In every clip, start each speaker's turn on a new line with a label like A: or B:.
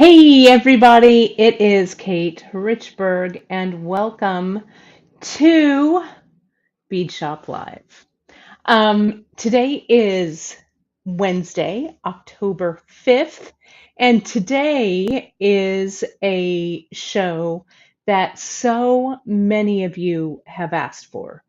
A: Hey everybody, it is Kate Richberg and welcome to Beadshop Live. Today is Wednesday, October 5th, and today is a show that so many of you have asked for.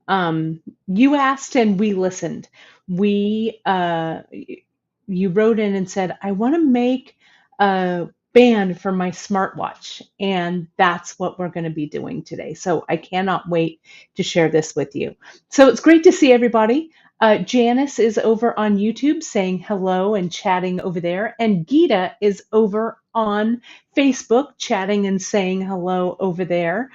A: You asked and we listened. You wrote in and said, I want to make a band for my smartwatch, and that's what we're going to be doing today. So I cannot wait to share this with you. So it's great to see everybody. Janice is over on YouTube saying hello and chatting over there. And Geeta is over on Facebook chatting and saying hello over there.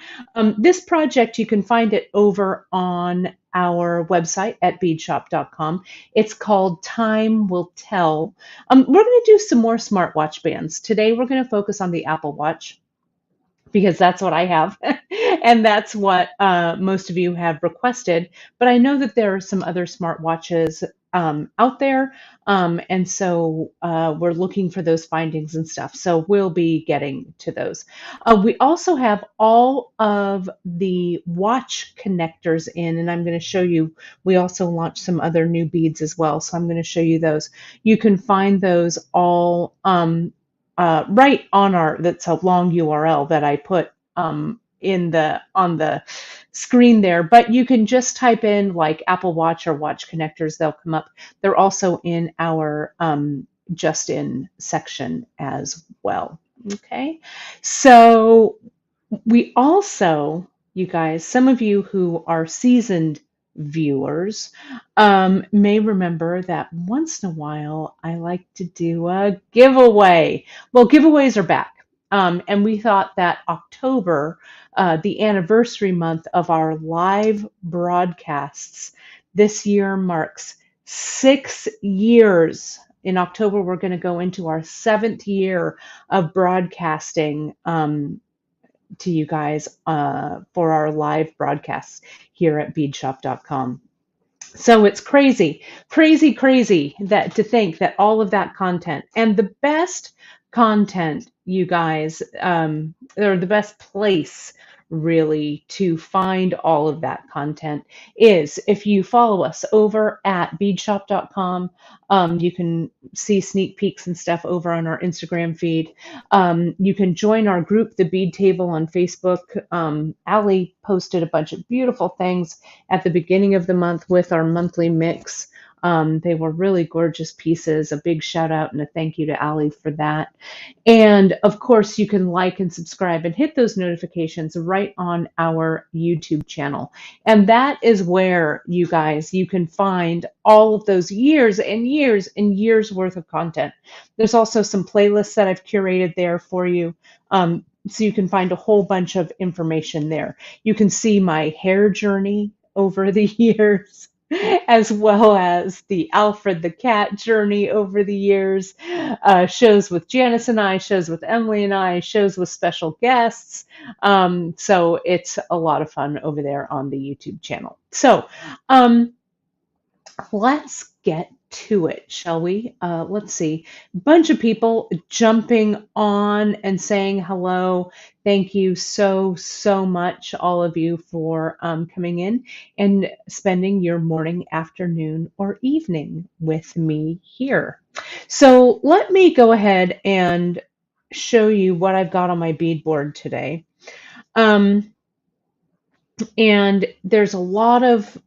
A: This project, you can find it over on our website at beadshop.com. It's called Time Will Tell. We're going to do some more smartwatch bands. Today, we're going to focus on the Apple Watch, because that's what I have. And that's what most of you have requested. But I know that there are some other smartwatches out there. And so we're looking for those findings and stuff. So we'll be getting to those. We also have all of the watch connectors in, and I'm going to show you. We also launched some other new beads as well. So I'm going to show you those. You can find those all right on that's a long URL that I put on the screen there, but you can just type in like Apple Watch or watch connectors, they'll come up. They're also in our just in section as well. Okay, so we also, you guys, some of you who are seasoned viewers may remember that once in a while I like to do a giveaway. Well, giveaways are back. And we thought that October, the anniversary month of our live broadcasts, this year marks 6 years. In October, we're going to go into our 7th year of broadcasting to you guys for our live broadcasts here at beadshop.com. So it's crazy that to think that all of that content, and the best content, you guys, or the best place really to find all of that content is if you follow us over at beadshop.com. You can see sneak peeks and stuff over on our Instagram feed. You can join our group, the Bead Table, on Facebook. Allie posted a bunch of beautiful things at the beginning of the month with our monthly mix. They were really gorgeous pieces. A big shout out and a thank you to Allie for that. And of course, you can like and subscribe and hit those notifications right on our YouTube channel. And that is where, you guys, you can find all of those years and years and years worth of content. There's also some playlists that I've curated there for you. So you can find a whole bunch of information there. You can see my hair journey over the years, as well as the Alfred the Cat journey over the years, shows with Janice and I, shows with Emily and I, shows with special guests. So it's a lot of fun over there on the YouTube channel. So let's get to it, shall we? Let's see. A bunch of people jumping on and saying hello. Thank you so much, all of you, for coming in and spending your morning, afternoon, or evening with me here. So let me go ahead and show you what I've got on my bead board today. And there's a lot of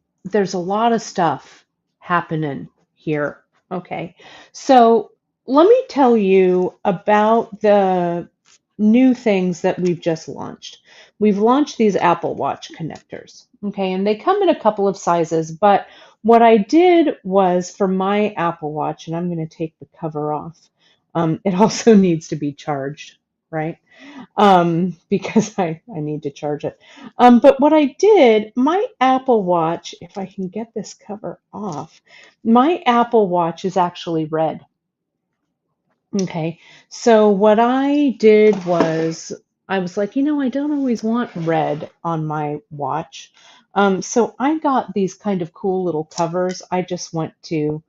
A: stuff happening here. Okay, so let me tell you about the new things that we've just launched. We've launched these Apple Watch connectors. Okay, and they come in a couple of sizes, but what I did was for my Apple Watch, and I'm going to take the cover off. It also needs to be charged, right? Because I need to charge it. But what I did, my Apple Watch, if I can get this cover off, my Apple Watch is actually red. Okay, so what I did was I was like, I don't always want red on my watch. So I got these kind of cool little covers. I just went to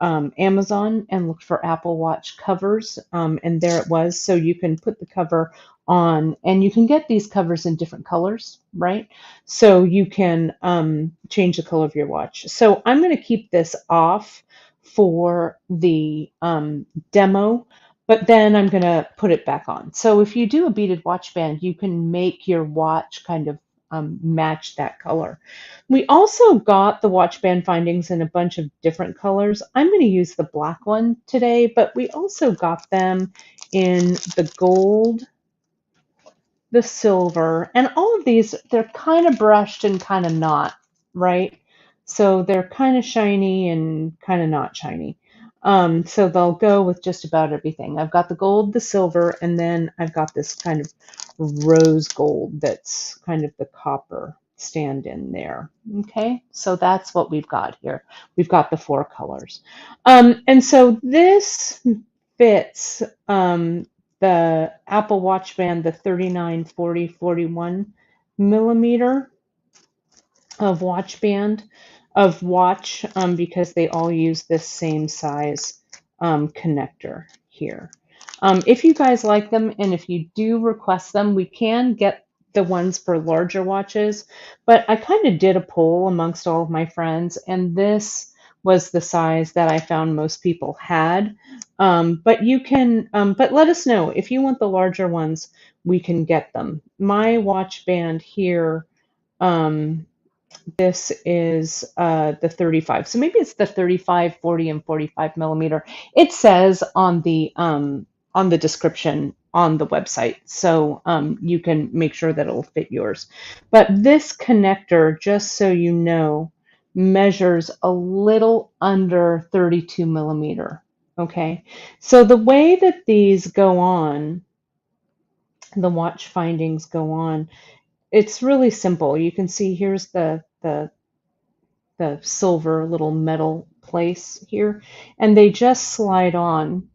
A: Amazon and looked for Apple Watch covers, and there it was. So you can put the cover on, and you can get these covers in different colors, right? So you can change the color of your watch. So I'm going to keep this off for the demo, but then I'm going to put it back on. So if you do a beaded watch band, you can make your watch kind of match that color. We also got the watch band findings in a bunch of different colors. I'm going to use the black one today, but we also got them in the gold, the silver, and all of these, they're kind of brushed and kind of not, right? So they're kind of shiny and kind of not shiny. So they'll go with just about everything. I've got the gold, the silver, and then I've got this kind of rose gold that's kind of the copper stand-in there. Okay, so that's what we've got here. We've got the 4 colors. And so this fits the Apple Watch band, the 39, 40, 41 millimeter of watch band of watch, because they all use this same size connector here. If you guys like them and if you do request them, we can get the ones for larger watches, but I kind of did a poll amongst all of my friends, and this was the size that I found most people had. But you can, but let us know if you want the larger ones, we can get them. My watch band here, this is the 35. So maybe it's the 35, 40, and 45 millimeter. It says on the description on the website. So you can make sure that it'll fit yours. But this connector, just so you know, measures a little under 32 millimeter. Okay. So the way that these go on, the watch findings go on, it's really simple. You can see here's the silver little metal place here, and they just slide on.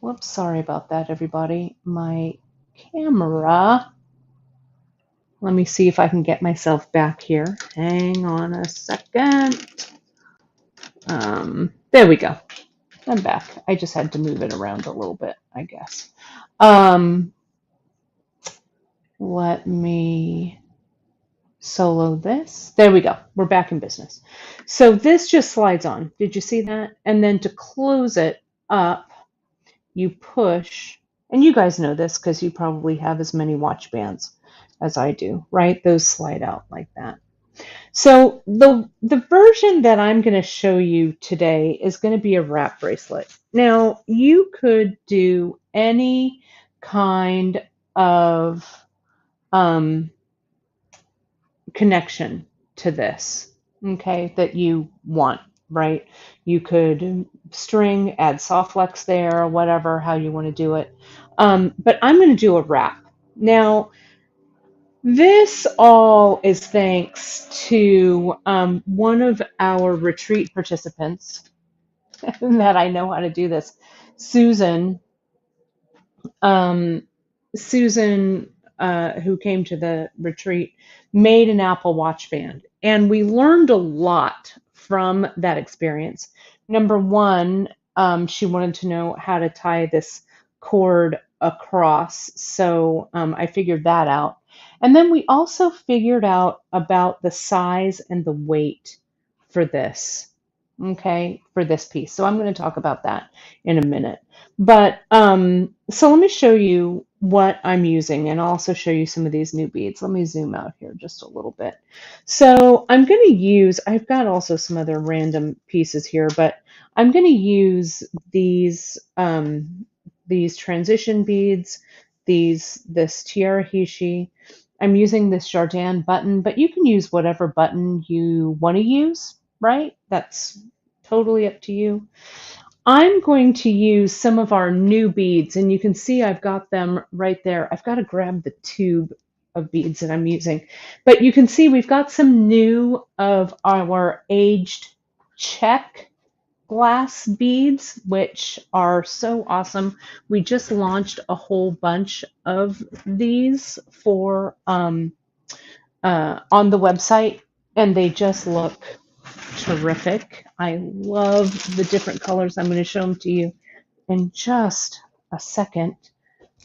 A: Whoops, sorry about that, everybody. My camera. Let me see if I can get myself back here. Hang on a second. There we go. I'm back. I just had to move it around a little bit, I guess. Let me solo this. There we go. We're back in business. So this just slides on. Did you see that? And then to close it up, you push, and you guys know this because you probably have as many watch bands as I do, right? Those slide out like that. So the version that I'm going to show you today is going to be a wrap bracelet. Now, you could do any kind of connection to this, okay, that you want, right? You could string, add soft flex there, whatever, how you want to do it. But I'm going to do a wrap. Now, this all is thanks to one of our retreat participants that I know how to do this, Susan. Susan, who came to the retreat, made an Apple Watch band. And we learned a lot from that experience. Number one, she wanted to know how to tie this cord across. So I figured that out. And then we also figured out about the size and the weight for this, okay, for this piece. So I'm going to talk about that in a minute. But so let me show you what I'm using, and I'll also show you some of these new beads. Let me zoom out here just a little bit. So I'm going to use, I've got also some other random pieces here, but I'm going to use these transition beads, this tiara hishi. I'm using this Jardin button, but you can use whatever button you want to use, right? That's totally up to you. I'm going to use some of our new beads, and you can see I've got them right there. I've got to grab the tube of beads that I'm using. But you can see we've got some new of our aged check glass beads, which are so awesome. We just launched a whole bunch of these for on the website, and they just look terrific. I love the different colors. I'm going to show them to you in just a second.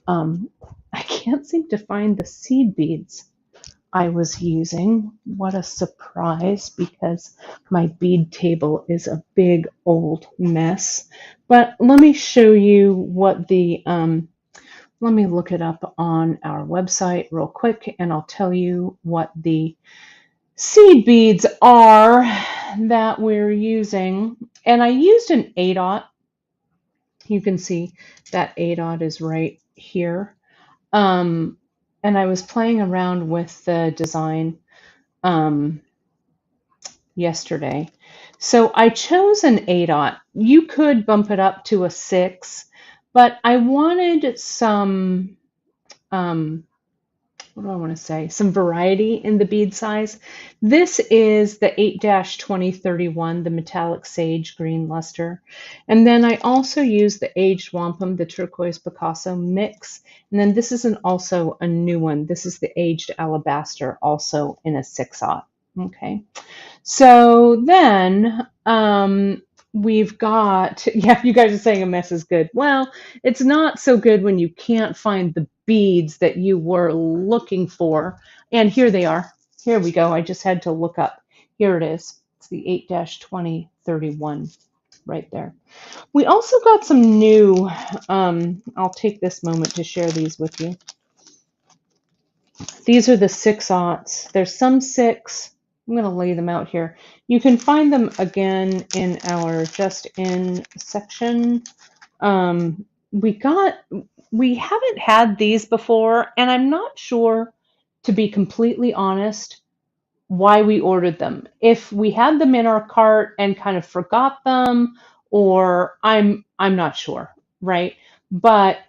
A: I can't seem to find the seed beads I was using. What a surprise, because my bead table is a big old mess. But let me show you what the, let me look it up on our website real quick, and I'll tell you what the seed beads are that we're using. And I used an A-dot. You can see that A-dot is right here. And I was playing around with the design yesterday. So I chose an A-dot. You could bump it up to a 6, but I wanted some, what do I want to say? Some variety in the bead size. This is the 8-2031, the metallic sage green luster. And then I also use the aged wampum, the turquoise Picasso mix. And then this is also a new one. This is the aged alabaster, also in a 6-aught. Okay. So then we've got, yeah, you guys are saying a mess is good. Well, it's not so good when you can't find the beads that you were looking for. And here they are. Here we go. I just had to look up. Here it is. It's the 8-2031 right there. We also got some new, I'll take this moment to share these with you. These are the 6-aughts. There's some 6. I'm going to lay them out here. You can find them again in our Just In section. We haven't had these before, and I'm not sure, to be completely honest, why we ordered them. If we had them in our cart and kind of forgot them, or I'm not sure, right? But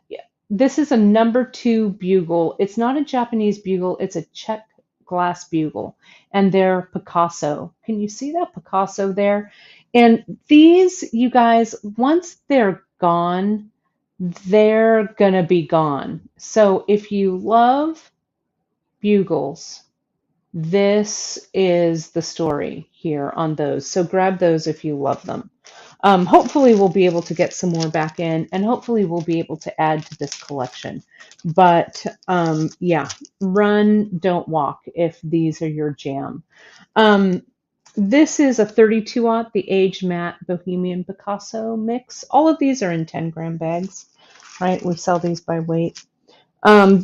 A: this is a #2 bugle. It's not a Japanese bugle, it's a Czech glass bugle, and they're Picasso. Can you see that Picasso there? And these, you guys, once they're gone, they're gonna be gone. So if you love bugles, this is the story here on those. So grab those if you love them. Hopefully we'll be able to get some more back in, and hopefully we'll be able to add to this collection. But yeah, run, don't walk if these are your jam. This is a 32-aught, the Aged Matte Bohemian Picasso mix. All of these are in 10-gram bags, right? We sell these by weight. I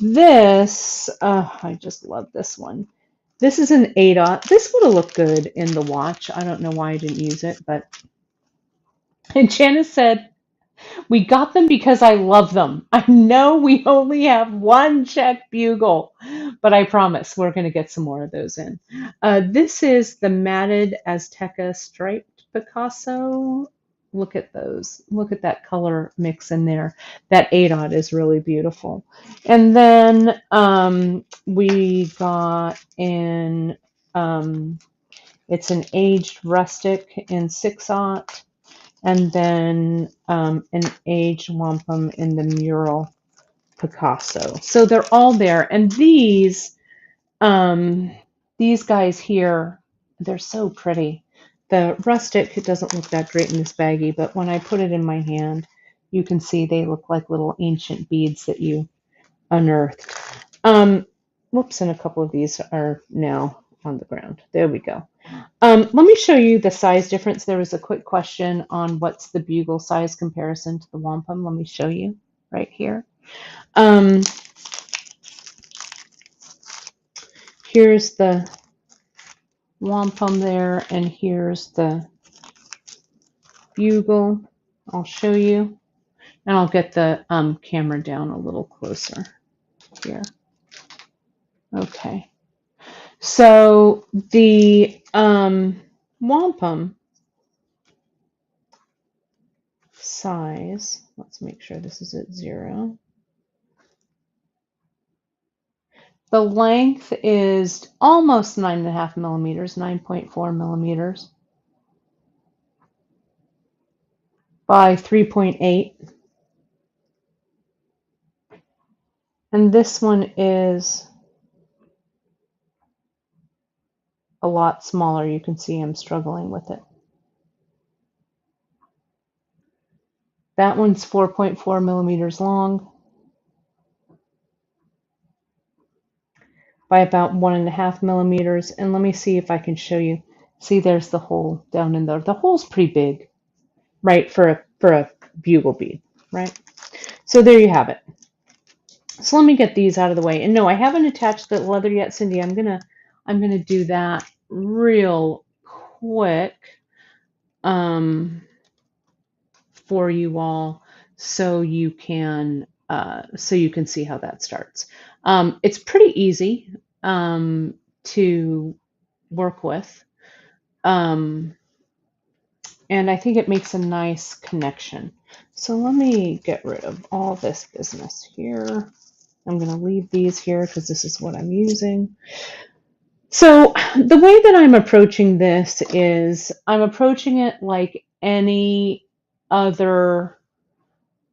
A: just love this one. This is an 8-aught. This would have looked good in the watch. I don't know why I didn't use it, but. And Janice said, we got them because I love them. I know we only have one Czech bugle, but I promise we're going to get some more of those in. This is the matted Azteca striped Picasso. Look at those. Look at that color mix in there. That 8-aught is really beautiful. And then we got in, it's an aged rustic in 6-aught. And then an aged wampum in the mural Picasso. So they're all there. And these guys here, they're so pretty. The rustic, it doesn't look that great in this baggie, but when I put it in my hand, you can see they look like little ancient beads that you unearthed. Whoops, and a couple of these are now on the ground. There we go. Let me show you the size difference. There was a quick question on what's the bugle size comparison to the wampum. Let me show you right here. Here's the wampum there, and here's the bugle. I'll show you, and I'll get the camera down a little closer here. Okay. So the wampum size, let's make sure this is at 0. The length is almost 9.5 millimeters, 9.4 millimeters by 3.8. And this one is a lot smaller. You can see I'm struggling with it. That one's 4.4 millimeters long by about 1.5 millimeters. And let me see if I can show you. See, there's the hole down in there. The hole's pretty big, right, for a bugle bead, right? So there you have it. So let me get these out of the way. And no, I haven't attached the leather yet, Cindy. I'm gonna do that real quick for you all, so you can see how that starts. It's pretty easy to work with, and I think it makes a nice connection. So let me get rid of all this business here. I'm going to leave these here because this is what I'm using. So the way that I'm approaching this is I'm approaching it like any other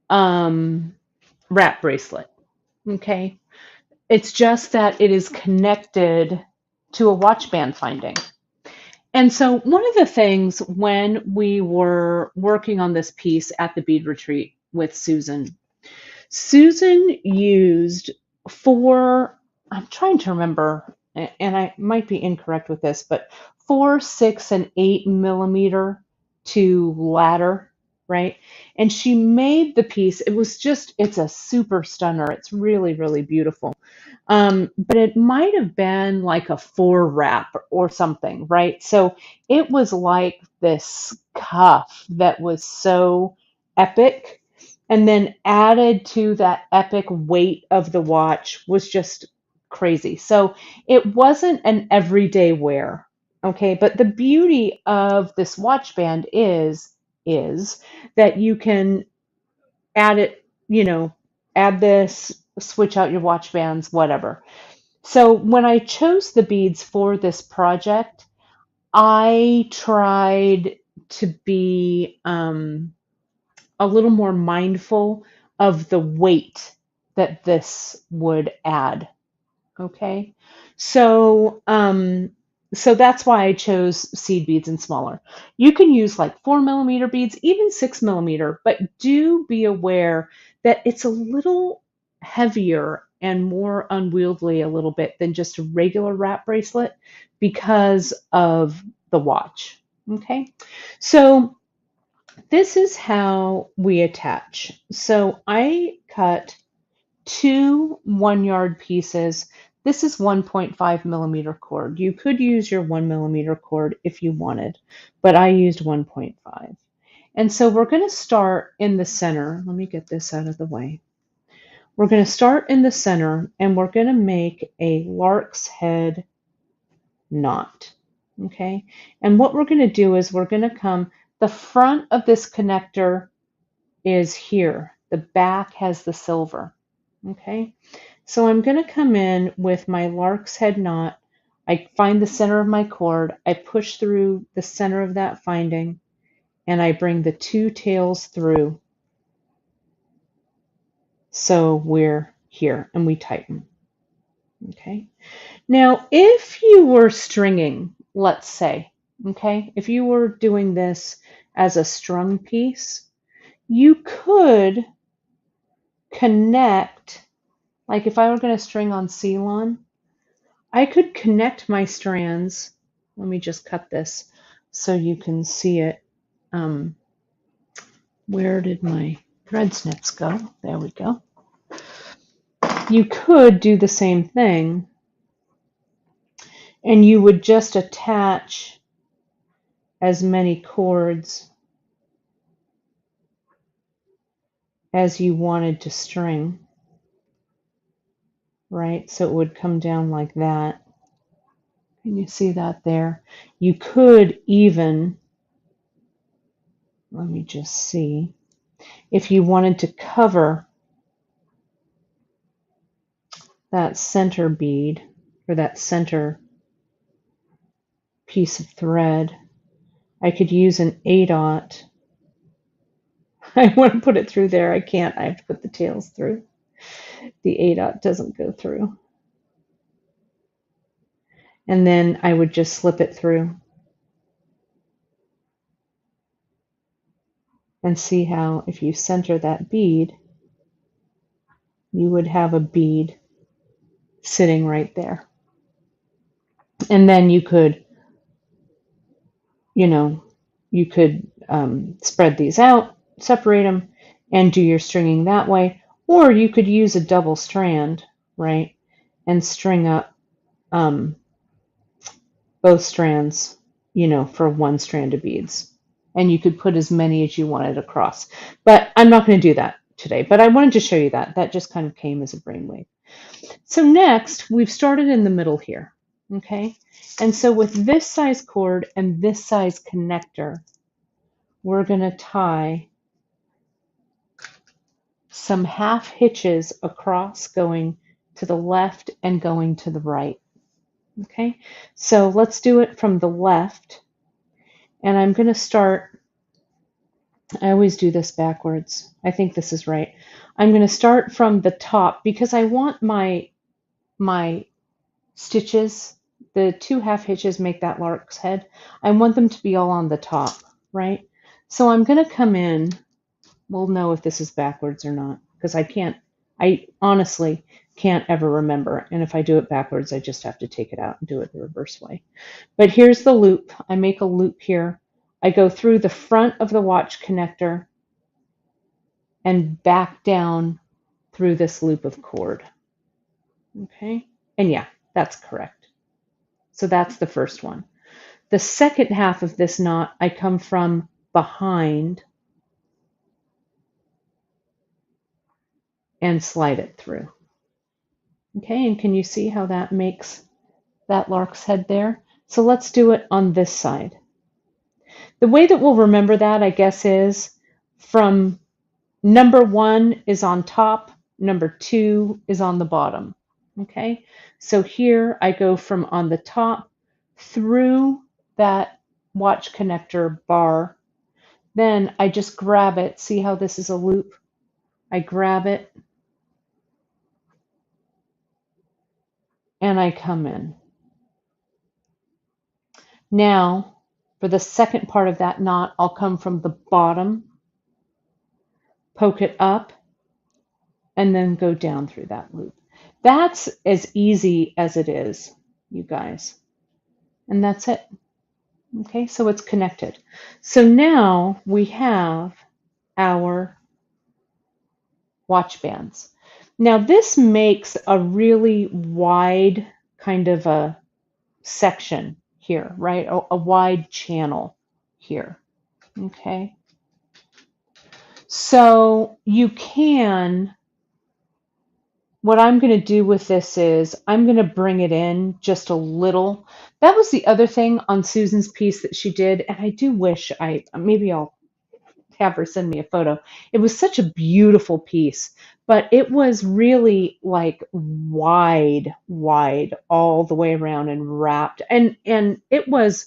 A: wrap bracelet. Okay. It's just that it is connected to a watch band finding. And so one of the things when we were working on this piece at the bead retreat with Susan used 4, I'm trying to remember, and I might be incorrect with this, but 4, 6, and 8 millimeter to ladder, right? And she made the piece. It's a super stunner. It's really, really beautiful. But it might have been like a 4 wrap or something, right? So it was like this cuff that was so epic. And then added to that epic weight of the watch was just crazy. So it wasn't an everyday wear, okay? But the beauty of this watch band is that you can add it, add this, switch out your watch bands, whatever. So when I chose the beads for this project, I tried to be a little more mindful of the weight that this would add. Okay, so that's why I chose seed beads and smaller. You can use like 4 millimeter beads, even 6 millimeter, but do be aware that it's a little heavier and more unwieldy a little bit than just a regular wrap bracelet because of the watch. Okay, so this is how we attach. So I cut 2 1-yard pieces. This is 1.5 millimeter cord. You could use your 1 millimeter cord if you wanted, but I used 1.5. And so we're going to start in the center. Let me get this out of the way. We're going to start in the center and we're going to make a lark's head knot. Okay. And what we're going to do is we're going to come, the front of this connector is here. The back has the silver. Okay. So I'm going to come in with my lark's head knot. I find the center of my cord. I push through the center of that finding and I bring the 2 tails through. So we're here and we tighten. Okay. Now, if you were stringing, let's say, okay, if you were doing this as a strung piece, you could connect, like if I were going to string on Ceylon, I could connect my strands. Let me just cut this so you can see it. Where did my thread snips go? There we go. You could do the same thing and you would just attach as many cords as you wanted to string, right? So it would come down like that. Can you see that there? You could even, let me just see, if you wanted to cover that center bead or that center piece of thread, I could use an 8/0. I want to put it through there. I can't. I have to put the tails through. The 8/0 doesn't go through. And then I would just slip it through and see how if you center that bead, you would have a bead sitting right there. And then you could, you know, you could spread these out, separate them, and do your stringing that way. Or you could use a double strand, right, and string up both strands, for one strand of beads. And you could put as many as you wanted across. But I'm not going to do that today. But I wanted to show you that. That just kind of came as a brainwave. So next, we've started in the middle here, okay? And so with this size cord and this size connector, we're going to tie some half hitches across, going to the left and going to the right, okay? So let's do it from the left. And I'm going to start, I always do this backwards. I think this is right. I'm going to start from the top because I want my stitches, the 2 half hitches make that lark's head. I want them to be all on the top, right? So I'm going to come in. We'll know if this is backwards or not because I honestly can't ever remember. And if I do it backwards, I just have to take it out and do it the reverse way. But here's the loop. I make a loop here. I go through the front of the watch connector and back down through this loop of cord. Okay? And yeah, that's correct. So that's the first one. The second half of this knot, I come from behind and slide it through. Okay, and can you see how that makes that lark's head there? So let's do it on this side. The way that we'll remember that, I guess, is from number 1 is on top, number 2 is on the bottom. Okay, so here I go from on the top through that watch connector bar. Then I just grab it. See how this is a loop? I grab it and I come in. Now, for the second part of that knot, I'll come from the bottom, poke it up, and then go down through that loop. That's as easy as it is, you guys. And that's it. Okay, so it's connected. So now we have our watch bands. Now this makes a really wide kind of a section here, right? A wide channel here. Okay. So you can, what I'm going to do with this is I'm going to bring it in just a little. That was the other thing on Susan's piece that she did, and I do wish maybe I'll have her send me a photo. It was such a beautiful piece, but it was really like wide all the way around and wrapped. And it was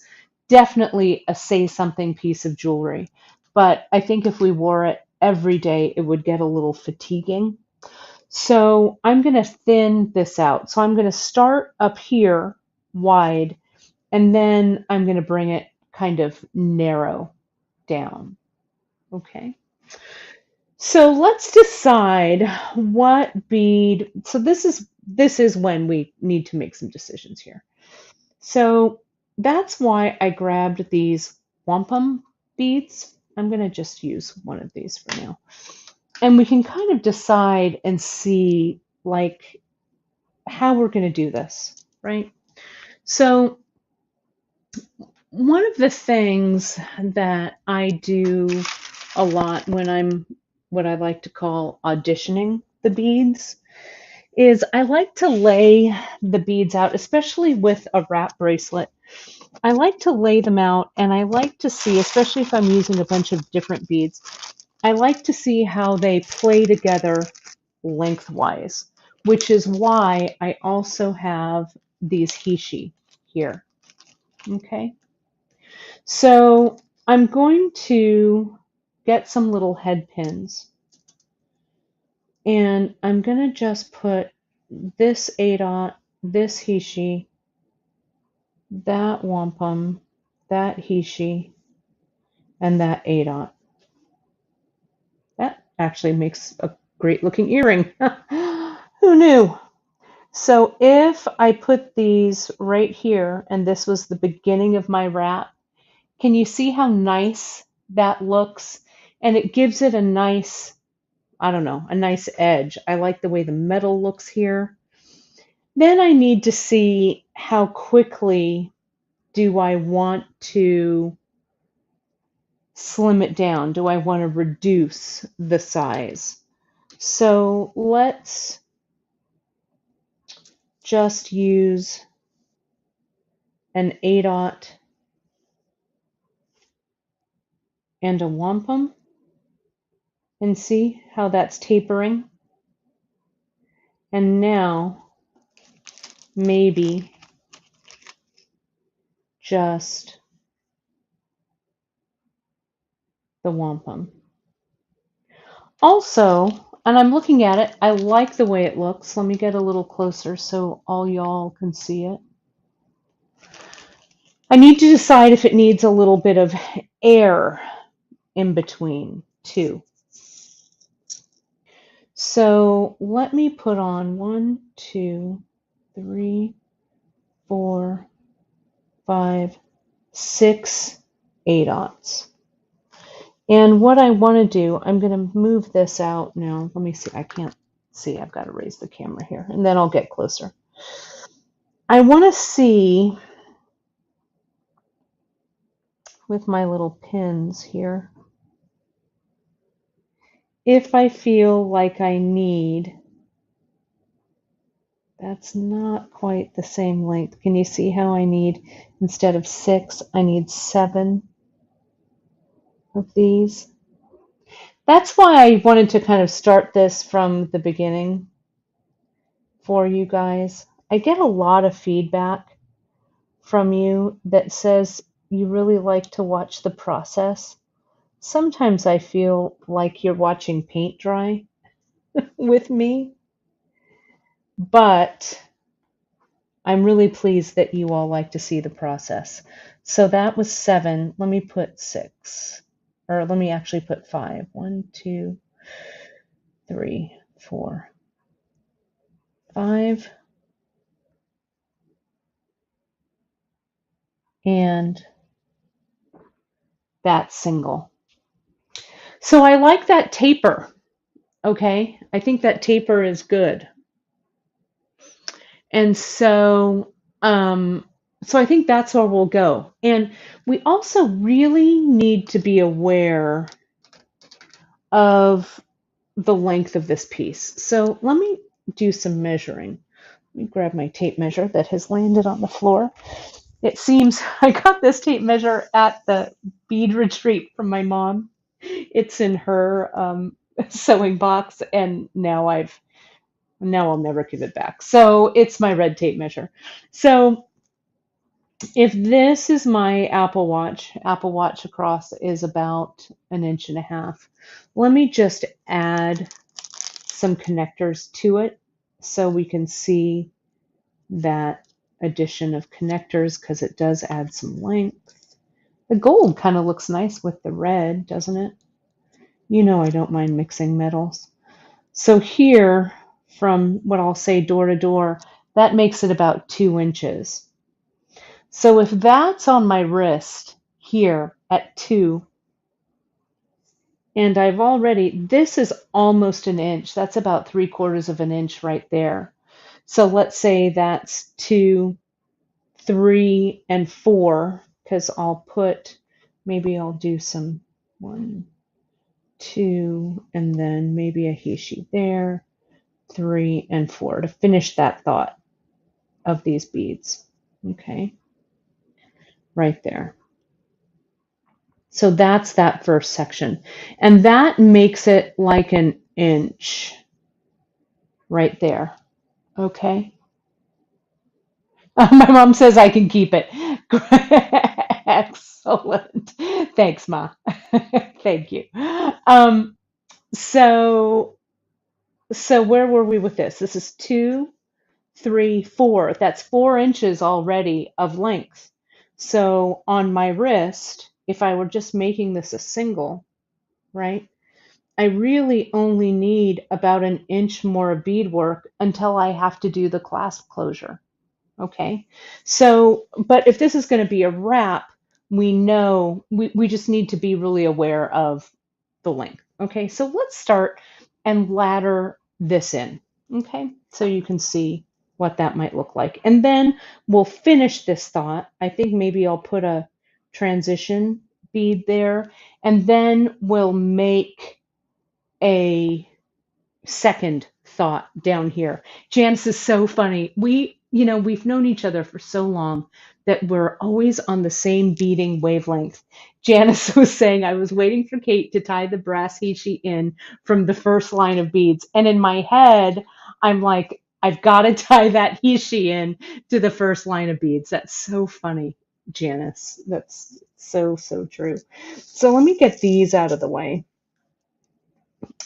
A: definitely a say something piece of jewelry. But I think if we wore it every day, it would get a little fatiguing. So I'm going to thin this out. So I'm going to start up here wide, and then I'm going to bring it kind of narrow down. Okay. So let's decide what bead. So this is when we need to make some decisions here. So that's why I grabbed these wampum beads. I'm going to just use one of these for now. And we can kind of decide and see like how we're going to do this, right? So one of the things that I do a lot when I'm what I like to call auditioning the beads is I like to lay the beads out, especially with a wrap bracelet. I like to lay them out and I like to see, especially if I'm using a bunch of different beads, I like to see how they play together lengthwise, which is why I also have these hishi here. Okay. So I'm going to get some little head pins and I'm going to just put this 8/0, this hishi, that wampum, that hishi, and that 8/0. That actually makes a great looking earring. Who knew? So if I put these right here, and this was the beginning of my wrap, can you see how nice that looks? And it gives it a nice, I don't know, a nice edge. I like the way the metal looks here. Then I need to see how quickly do I want to slim it down? Do I want to reduce the size? So let's just use an 8/0 and a wampum and see how that's tapering. And now maybe just the wampum. Also, and I'm looking at it, I like the way it looks. Let me get a little closer so all y'all can see it. I need to decide if it needs a little bit of air in between too. So let me put on 1, 2, 3, 4, 5, 6 8/0. And what I want to do, I'm going to move this out now. Let me see. I can't see. I've got to raise the camera here, and then I'll get closer. I want to see with my little pins here if I feel like I need, that's not quite the same length. Can you see how I need, instead of 6, I need 7 of these? That's why I wanted to kind of start this from the beginning for you guys. I get a lot of feedback from you that says you really like to watch the process. Sometimes I feel like you're watching paint dry with me, but I'm really pleased that you all like to see the process. So that was 7. Let me put 6, or let me actually put 5. 1, 2, 3, 4, 5. And that single. So I like that taper. Okay. I think that taper is good. And so I think that's where we'll go. And we also really need to be aware of the length of this piece. So let me do some measuring. Let me grab my tape measure that has landed on the floor. It seems I got this tape measure at the bead retreat from my mom. It's in her sewing box, and now I'll never give it back. So it's my red tape measure. So if this is my Apple Watch across is about 1.5 inches. Let me just add some connectors to it so we can see that addition of connectors, because it does add some length. The gold kind of looks nice with the red, doesn't it? You know I don't mind mixing metals. So here, from what I'll say door to door, that makes it about 2 inches. So if that's on my wrist here at 2, and I've already, this is almost 1 inch. That's about 3/4 of an inch right there. So let's say that's 2, 3, and 4, because maybe I'll do some 1, 2, and then maybe a hishi there, 3, and 4 to finish that thought of these beads. Okay, right there. So that's that first section. And that makes it like 1 inch right there. Okay. My mom says I can keep it. Excellent. Thanks, Ma. Thank you. So where were we with this? This is 2, 3, 4. That's 4 inches already of length. So on my wrist, if I were just making this a single, right, I really only need about an inch more of beadwork until I have to do the clasp closure. Okay. So, but if this is going to be a wrap, we know we just need to be really aware of the length. Okay. So let's start and ladder this in. Okay. So you can see what that might look like. And then we'll finish this thought. I think maybe I'll put a transition bead there, and then we'll make a second thought down here. Janice is so funny. We've known each other for so long that we're always on the same beading wavelength. Janice was saying, I was waiting for Kate to tie the brass hishi in from the first line of beads. And in my head, I'm like, I've got to tie that hishi in to the first line of beads. That's so funny, Janice. That's so, so true. So let me get these out of the way.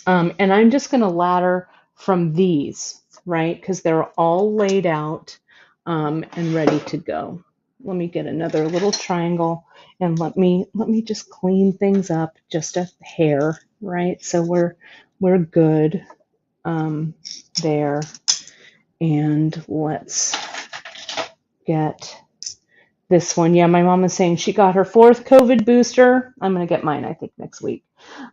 A: And I'm just going to ladder from these, right? Because they're all laid out and ready to go. Let me get another little triangle and let me just clean things up just a hair, right? So we're good there. And let's get this one. Yeah, my mom is saying she got her 4th COVID booster. I'm going to get mine, I think, next week.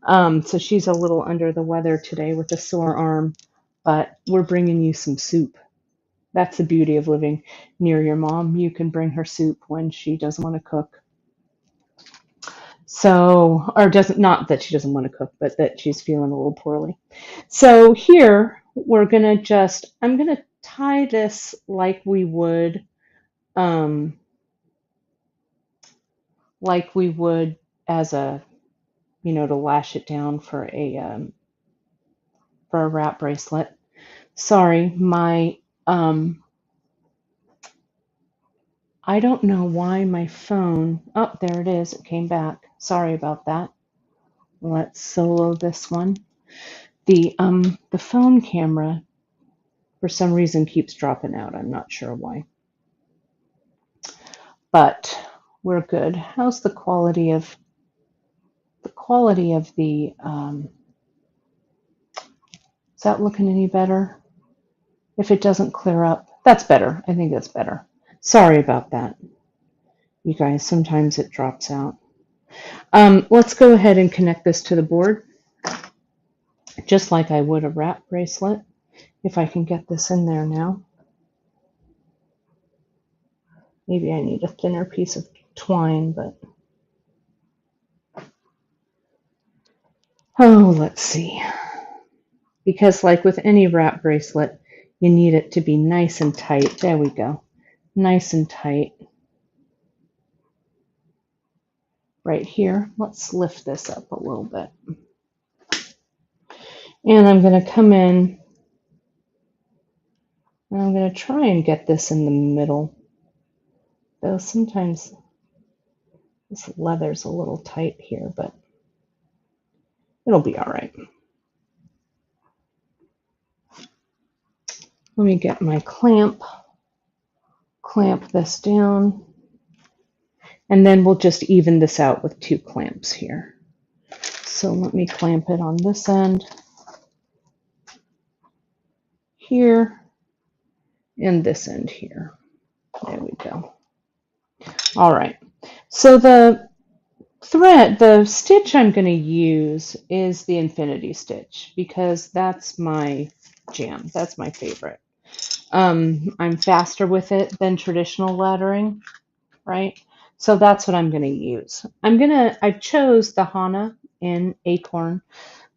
A: So she's a little under the weather today with a sore arm, but we're bringing you some soup. That's the beauty of living near your mom. You can bring her soup when she doesn't want to cook. So, or doesn't, not that she doesn't want to cook, but that she's feeling a little poorly. So here we're going to I'm going to tie this like we would as a, to lash it down for a wrap bracelet. Sorry, my I don't know why my phone, oh, there it is, it came back. Sorry about that. Let's solo this one. The phone camera for some reason keeps dropping out. I'm not sure why. But we're good. How's the quality of the is that looking any better? If it doesn't clear up, that's better. I think that's better. Sorry about that. You guys, sometimes it drops out. Let's go ahead and connect this to the board, just like I would a wrap bracelet. If I can get this in there now. Maybe I need a thinner piece of twine, but oh, let's see. Because like with any wrap bracelet, you need it to be nice and tight. There we go. Nice and tight. Right here. Let's lift this up a little bit. And I'm going to come in and I'm going to try and get this in the middle. Though sometimes this leather's a little tight here, but it'll be all right. Let me get my clamp this down, and then we'll just even this out with 2 clamps here. So let me clamp it on this end here and this end here. There we go. All right. So the stitch I'm going to use is the infinity stitch because that's my jam. That's my favorite. I'm faster with it than traditional lettering, right? So that's what I'm going to use. I chose the Hana in Acorn.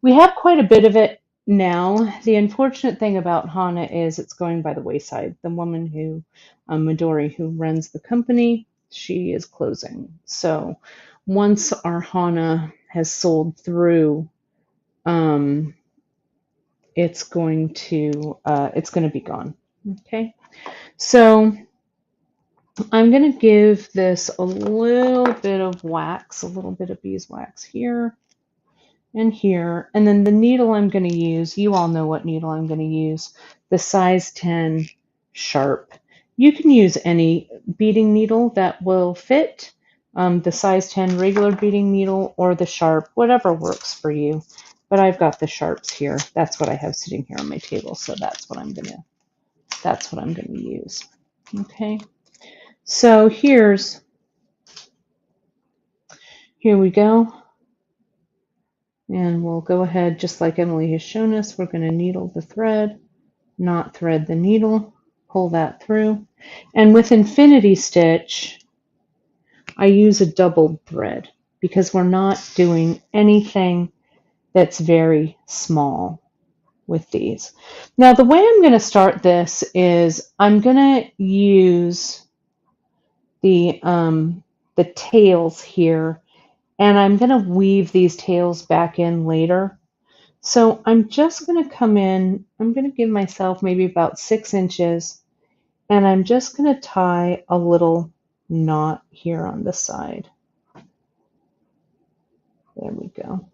A: We have quite a bit of it now. The unfortunate thing about Hana is it's going by the wayside. The woman who, Midori, who runs the company, she is closing. So once our Hana has sold through, it's going to be gone. Okay, so I'm going to give this a little bit of wax, a little bit of beeswax here and here. And then the needle I'm going to use, you all know what needle I'm going to use, the size 10 sharp. You can use any beading needle that will fit, the size 10 regular beading needle or the sharp, whatever works for you. But I've got the sharps here. That's what I have sitting here on my table, so that's what I'm gonna use. Okay. So here we go. And we'll go ahead, just like Emily has shown us, we're going to needle the thread, not thread the needle, pull that through. And with infinity stitch, I use a doubled thread because we're not doing anything that's very small with these. Now, the way I'm going to start this is I'm going to use the tails here, and I'm going to weave these tails back in later. So I'm just going to come in, I'm going to give myself maybe about 6 inches, and I'm just going to tie a little knot here on the side. There we go.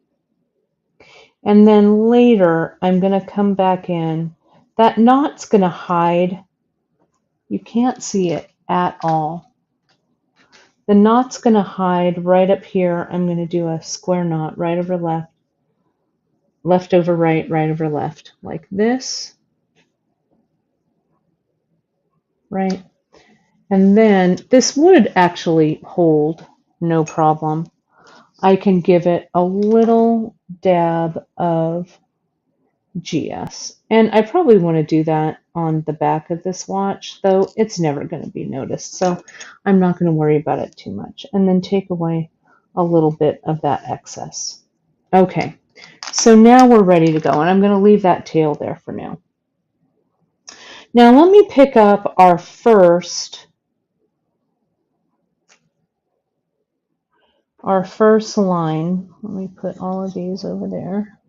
A: And then later, I'm going to come back in. That knot's going to hide. You can't see it at all. The knot's going to hide right up here. I'm going to do a square knot right over left, left over right, right over left, like this. Right? And then this would actually hold, no problem. I can give it a little dab of GS. And I probably want to do that on the back of this watch, though it's never going to be noticed. So I'm not going to worry about it too much. And then take away a little bit of that excess. Okay, so now we're ready to go. And I'm going to leave that tail there for now. Now let me pick up our first line. Let me put all of these over there.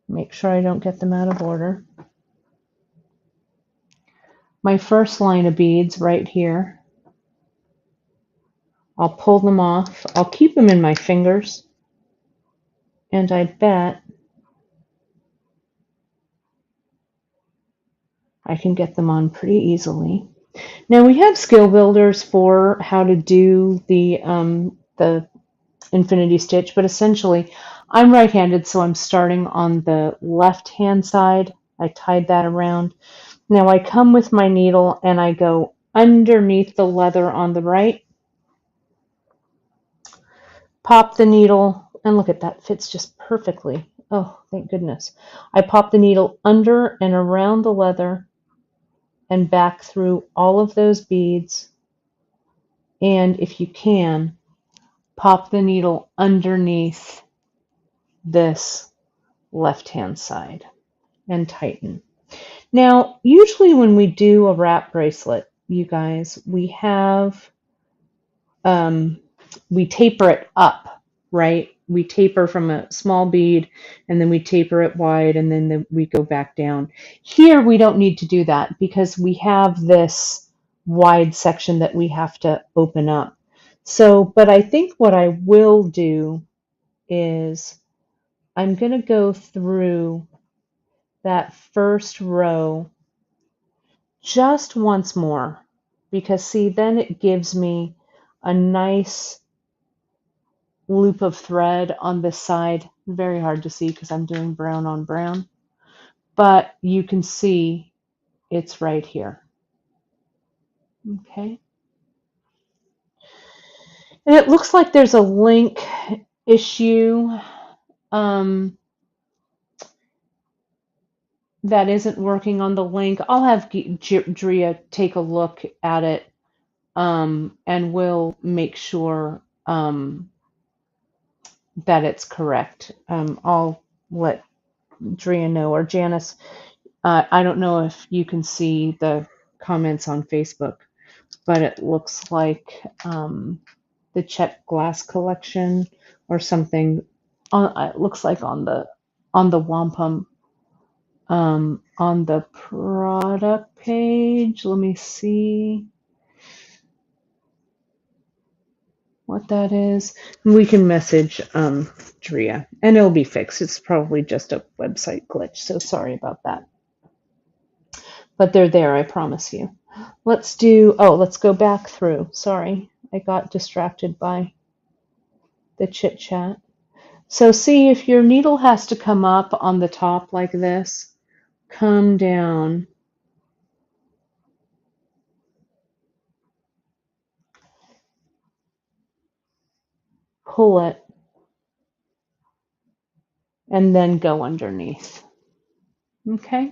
A: Make sure I don't get them out of order. My first line of beads right here. I'll pull them off. I'll keep them in my fingers. And I bet I can get them on pretty easily. Now we have skill builders for how to do the infinity stitch, but essentially I'm right-handed, so I'm starting on the left-hand side. I tied that around. Now I come with my needle and I go underneath the leather on the right, pop the needle, and look at that, fits just perfectly. Oh, thank goodness. I pop the needle under and around the leather and back through all of those beads. And if you can, pop the needle underneath this left-hand side and tighten. Now, usually when we do a wrap bracelet, you guys, we have, we taper it up, right? We taper from a small bead and then we taper it wide and then we go back down. Here, we don't need to do that because we have this wide section that we have to open up. So, but I think what I will do is I'm going to go through that first row just once more, because see, then it gives me a nice loop of thread on this side. Very hard to see because I'm doing brown on brown, but you can see it's right here. Okay. And it looks like there's a link issue that isn't working on the link. I'll have Drea take a look at it, and we'll make sure that it's correct. I'll let Drea know, or Janice. I don't know if you can see the comments on Facebook, but it looks like the check glass collection or something. It looks like on the Wampum. On the product page, let me see what that is. We can message Drea and it'll be fixed. It's probably just a website glitch, so sorry about that. but they're there, I promise you. Let's go back through. Sorry, I got distracted by the chit chat. So see, if your needle has to come up on the top like this, come down, pull it, and then go underneath. Okay?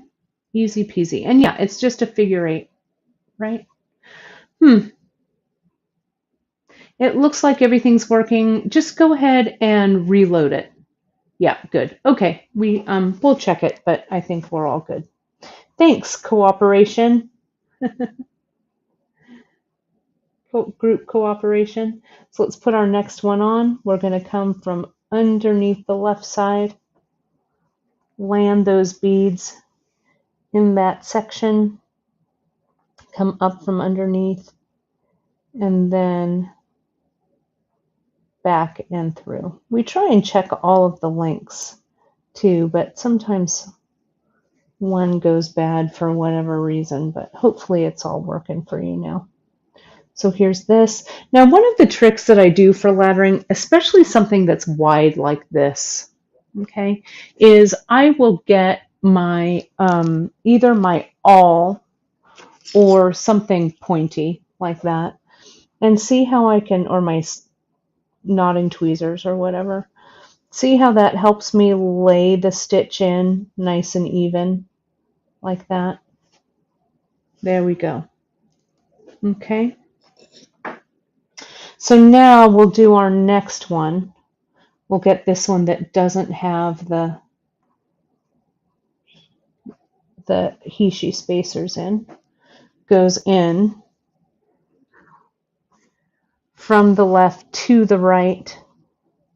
A: Easy peasy. And yeah, it's just a figure 8, right? It looks like everything's working. Just go ahead and reload it. Yeah, good. Okay, we'll check it, but I think we're all good. Thanks, cooperation. Group cooperation. So let's put our next one on. We're going to come from underneath the left side, land those beads in that section, come up from underneath, and then back and through. We try and check all of the links too, but sometimes one goes bad for whatever reason, but hopefully it's all working for you now. So here's this. Now, one of the tricks that I do for laddering, especially something that's wide like this, okay, is I will get my either my awl or something pointy like that, and see how I can, or my knotting tweezers or whatever, see how that helps me lay the stitch in nice and even like that. There we go. Okay. So now we'll do our next one. We'll get this one that doesn't have the he/she spacers in. Goes in from the left to the right,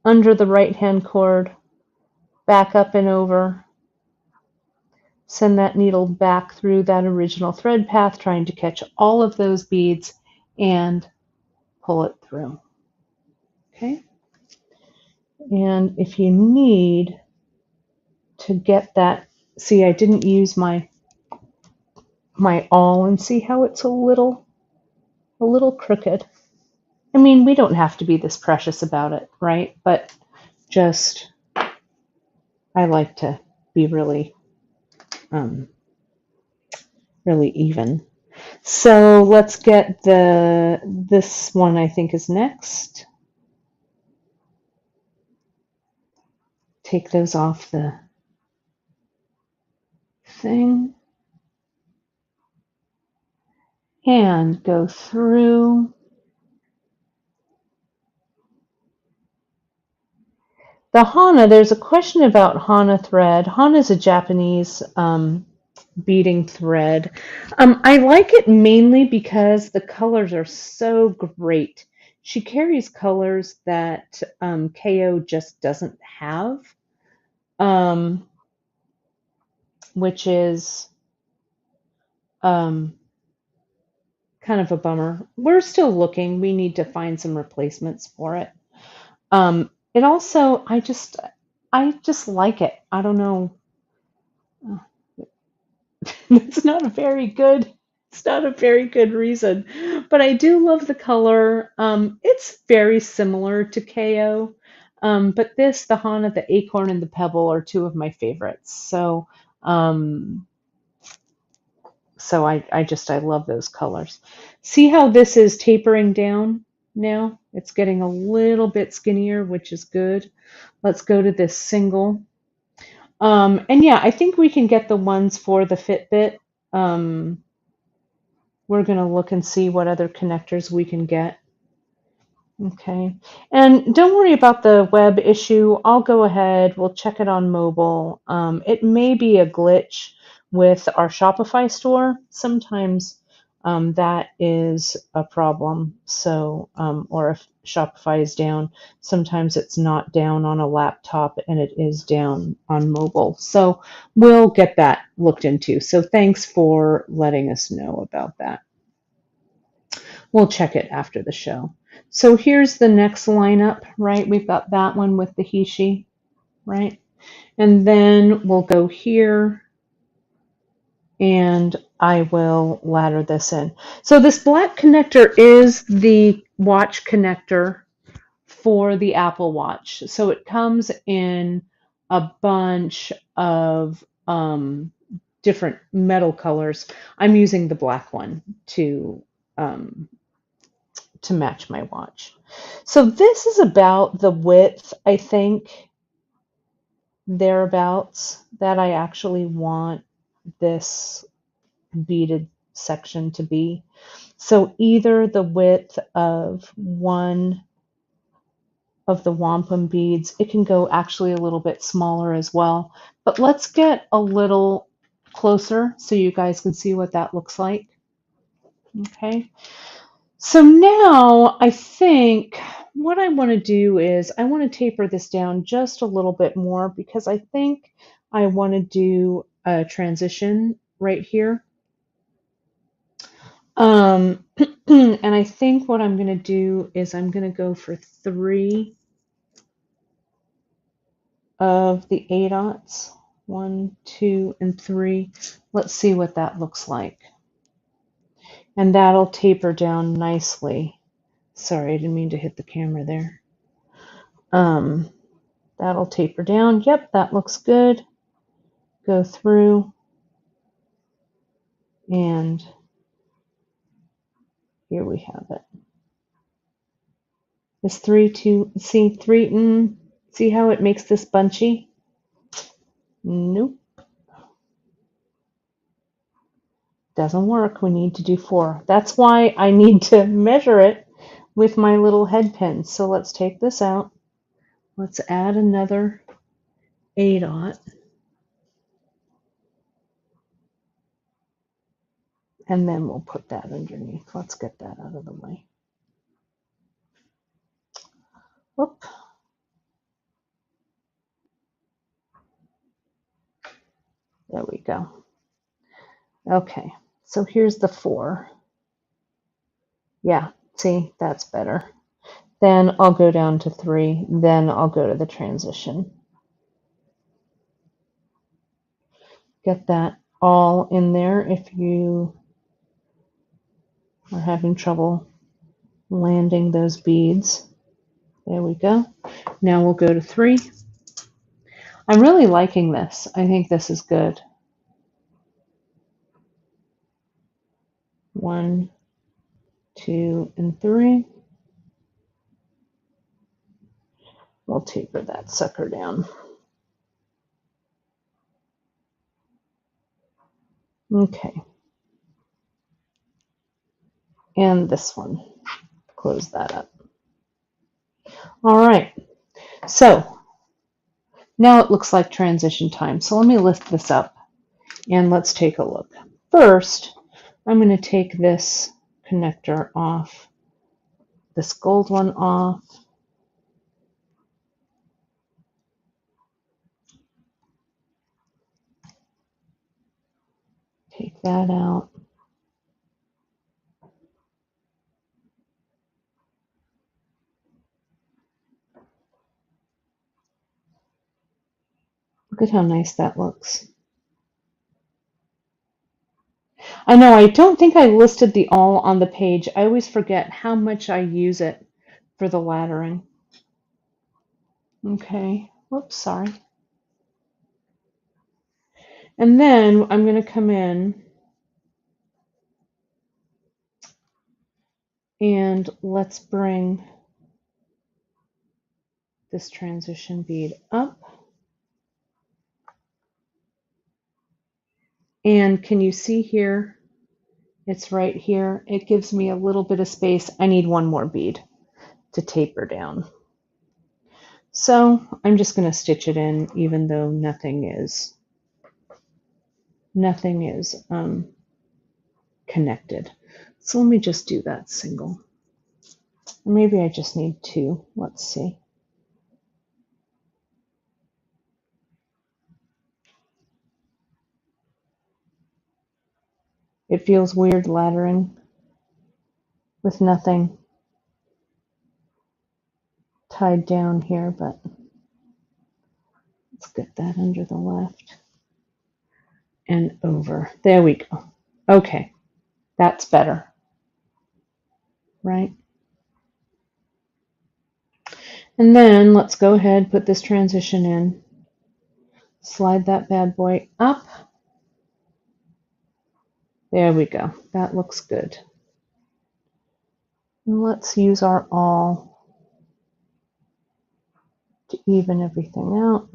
A: under the right-hand cord, back up and over. Send that needle back through that original thread path, trying to catch all of those beads and pull it through. Okay? And if you need to get that, see, I didn't use my awl, and see how it's a little crooked. I mean, we don't have to be this precious about it, right? But just, I like to be really even. So let's get this one, I think, is next. Take those off the thing and go through. The Hana, there's a question about Hana Thread. Hana is a Japanese beading thread. I like it mainly because the colors are so great. She carries colors that KO just doesn't have, which is kind of a bummer. We're still looking. We need to find some replacements for it. It also, I just like it. I don't know. It's not a very good reason, but I do love the color. It's very similar to KO, but the Hana, the Acorn, and the Pebble are two of my favorites. So, I love those colors. See how this is tapering down now? It's getting a little bit skinnier, which is good. Let's go to this single. And yeah, I think we can get the ones for the Fitbit. We're going to look and see what other connectors we can get. Okay. And don't worry about the web issue. I'll go ahead. We'll check it on mobile. It may be a glitch with our Shopify store. Sometimes that is a problem. So, or if Shopify is down, sometimes it's not down on a laptop and it is down on mobile. So we'll get that looked into. So thanks for letting us know about that. We'll check it after the show. So here's the next lineup, right? We've got that one with the he/she, right? And then we'll go here and I will ladder this in. So this black connector is the watch connector for the Apple Watch. So it comes in a bunch of different metal colors. I'm using the black one um, to match my watch. So this is about the width, I think, thereabouts, that I actually want this beaded section to be. So either the width of one of the wampum beads, it can go actually a little bit smaller as well. But let's get a little closer so you guys can see what that looks like. Okay. So now I think what I want to do is I want to taper this down just a little bit more because I think I want to do a transition right here. And I think what I'm going to do is I'm going to go for 3 of the 8/0. 1, 2, and 3. Let's see what that looks like. And that'll taper down nicely. Sorry, I didn't mean to hit the camera there. That'll taper down. Yep, that looks good. Go through. And here we have it. Is 3, 2, see 3, see how it makes this bunchy? Nope. Doesn't work. We need to do 4. That's why I need to measure it with my little head pin. So let's take this out. Let's add another 8/0. And then we'll put that underneath. Let's get that out of the way. Whoop. There we go. Okay, so here's the 4. Yeah, see, that's better. Then I'll go down to 3. Then I'll go to the transition. Get that all in there if you are having trouble landing those beads. There we go. Now we'll go to 3. I'm really liking this. I think this is good. 1, 2, and 3. We'll taper that sucker down. Okay. And this one. Close that up. All right. So now it looks like transition time. So let me lift this up and let's take a look. First, I'm going to take this connector off, this gold one off. Take that out. Look at how nice that looks. I know, I don't think I listed the all on the page. I always forget how much I use it for the laddering. Okay, whoops, sorry. And then I'm going to come in and let's bring this transition bead up. And can you see here? It's right here. It gives me a little bit of space. I need one more bead to taper down. So I'm just going to stitch it in, even though nothing is connected. So let me just do that single. Maybe I just need 2. Let's see. It feels weird laddering with nothing tied down here, but let's get that under the left. and over. There we go. Okay, that's better, right? And then let's go ahead, put this transition in, slide that bad boy up. There we go. That looks good. And let's use our awl to even everything out.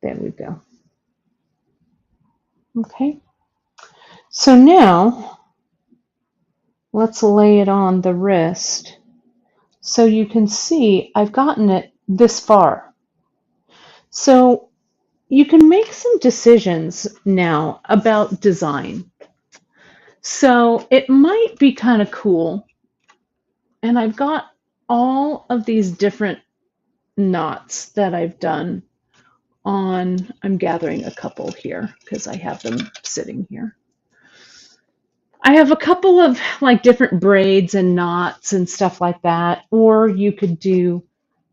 A: There we go. Okay. So now let's lay it on the wrist so you can see I've gotten it this far. So you can make some decisions now about design. So it might be kind of cool. And I've got all of these different knots that I've done on, I'm gathering a couple here because I have them sitting here. I have a couple of like different braids and knots and stuff like that. Or you could do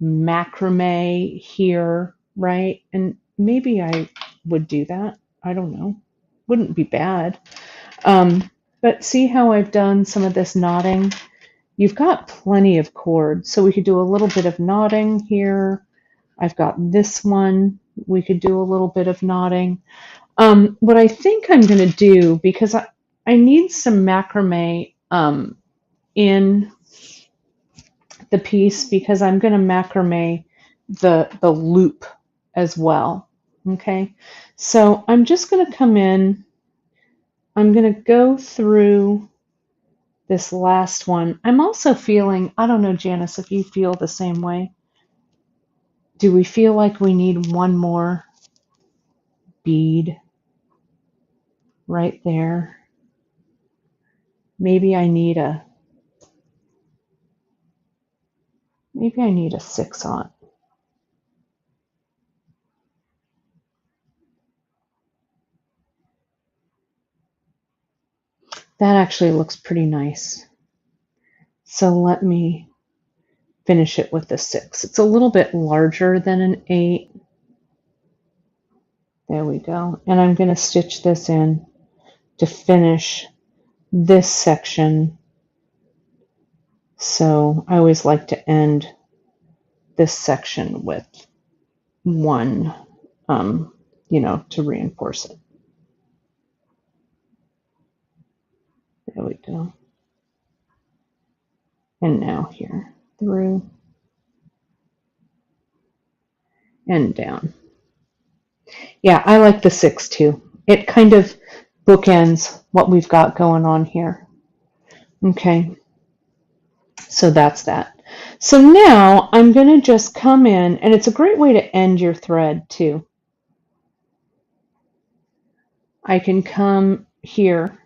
A: macrame here, right? And maybe I would do that. I don't know. Wouldn't be bad. But see how I've done some of this knotting? You've got plenty of cord, so we could do a little bit of knotting here. I've got this one. We could do a little bit of knotting. What I think I'm going to do, because I need some macrame in the piece, because I'm going to macrame the loop as well. Okay, so I'm just going to come in. I'm going to go through this last one. I'm also feeling, I don't know, Janice, if you feel the same way. Do we feel like we need one more bead right there? Maybe I need a 6-aught. That actually looks pretty nice. So let me finish it with the 6. It's a little bit larger than an 8. There we go. And I'm going to stitch this in to finish this section. So I always like to end this section with one, to reinforce it. There we go. And now here, through and down. Yeah, I like the 6 too. It kind of bookends what we've got going on here. Okay, so that's that. So now I'm going to just come in, and it's a great way to end your thread too. I can come here,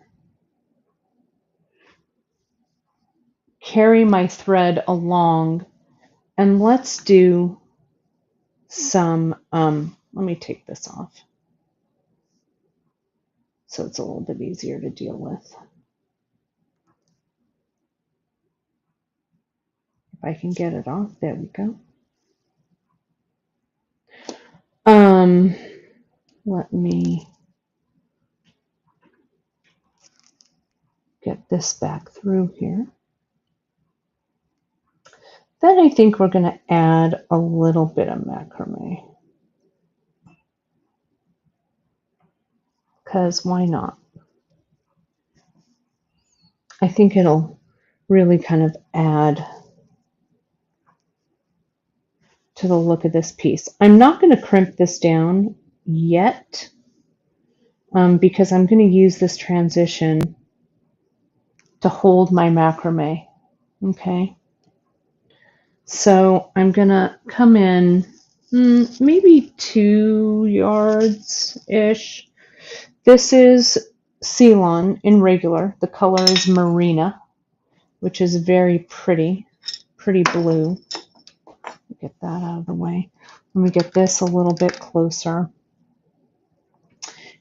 A: carry my thread along, and let's do some, let me take this off so it's a little bit easier to deal with. If I can get it off, there we go. Let me get this back through here. Then I think we're going to add a little bit of macrame. Because why not? I think it'll really kind of add to the look of this piece. I'm not going to crimp this down yet because I'm going to use this transition to hold my macrame. Okay. So I'm going to come in maybe 2 yards-ish. This is Ceylon in regular. The color is Marina, which is very pretty blue. Get that out of the way. Let me get this a little bit closer.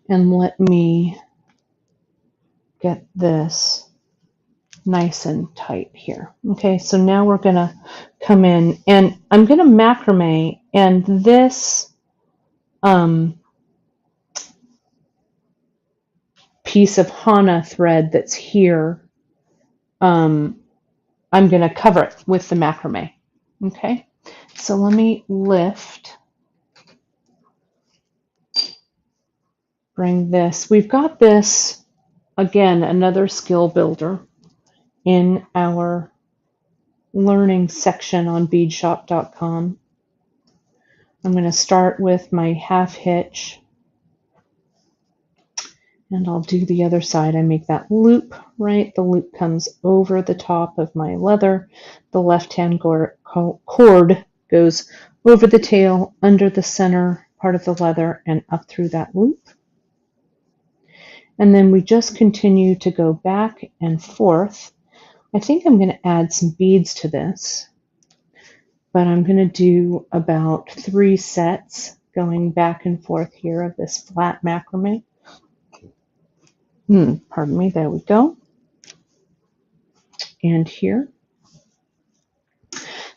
A: And let me get this nice and tight here. Okay, so now we're going to come in, and I'm going to macrame, and this piece of Hana thread that's here, I'm going to cover it with the macrame. Okay, so let me bring this. We've got this, again, another skill builder in our learning section on beadshop.com. I'm going to start with my half hitch, and I'll do the other side. I make that loop, right? The loop comes over the top of my leather. The left-hand cord goes over the tail, under the center part of the leather, and up through that loop. And then we just continue to go back and forth. I think I'm going to add some beads to this, but I'm going to do about 3 sets going back and forth here of this flat macrame. Pardon me, there we go. And here.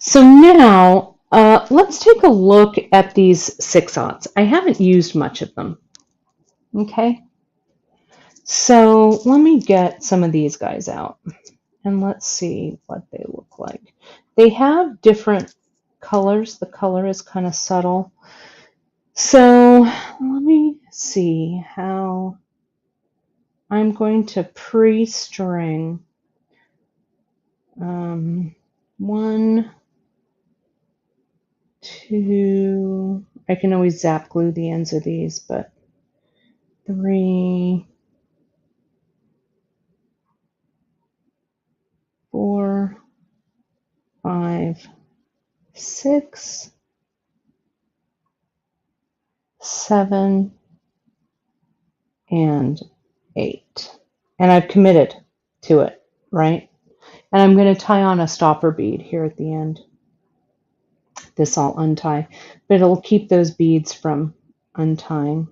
A: So now let's take a look at these 6/0. I haven't used much of them. Okay. So let me get some of these guys out and let's see what they look like. They have different colors. The color is kind of subtle. So let me see how I'm going to pre-string 1, 2, I can always zap glue the ends of these, but 3, 4, 5, 6, 7, and 8. And I've committed to it, right? And I'm going to tie on a stopper bead here at the end. This I'll untie, but it'll keep those beads from untying.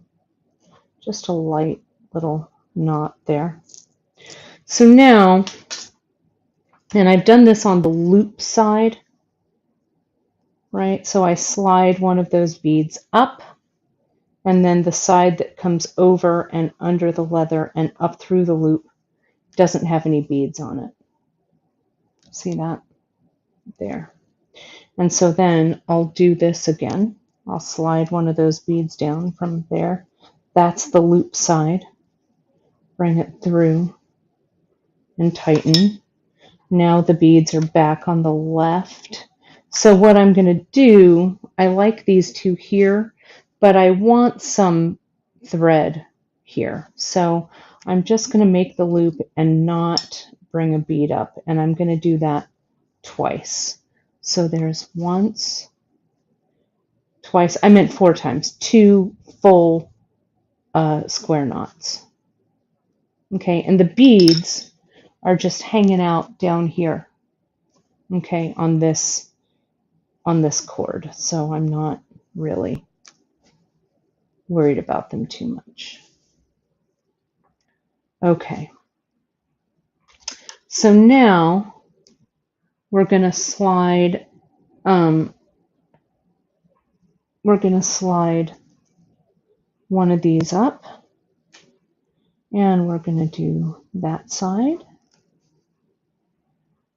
A: Just a light little knot there. So now, and I've done this on the loop side, right? So I slide one of those beads up, and then the side that comes over and under the leather and up through the loop doesn't have any beads on it. See that? There. And so then I'll do this again. I'll slide one of those beads down from there. That's the loop side. Bring it through and tighten. Now the beads are back on the left. So what I'm going to do, I like these two here, but I want some thread here. So I'm just going to make the loop and not bring a bead up. And I'm going to do that twice. So there's once, twice, I meant 4 times, 2 full square knots. Okay, and the beads are just hanging out down here, okay, on this cord. So I'm not really worried about them too much. Okay, so now we're going to slide one of these up, and we're going to do that side,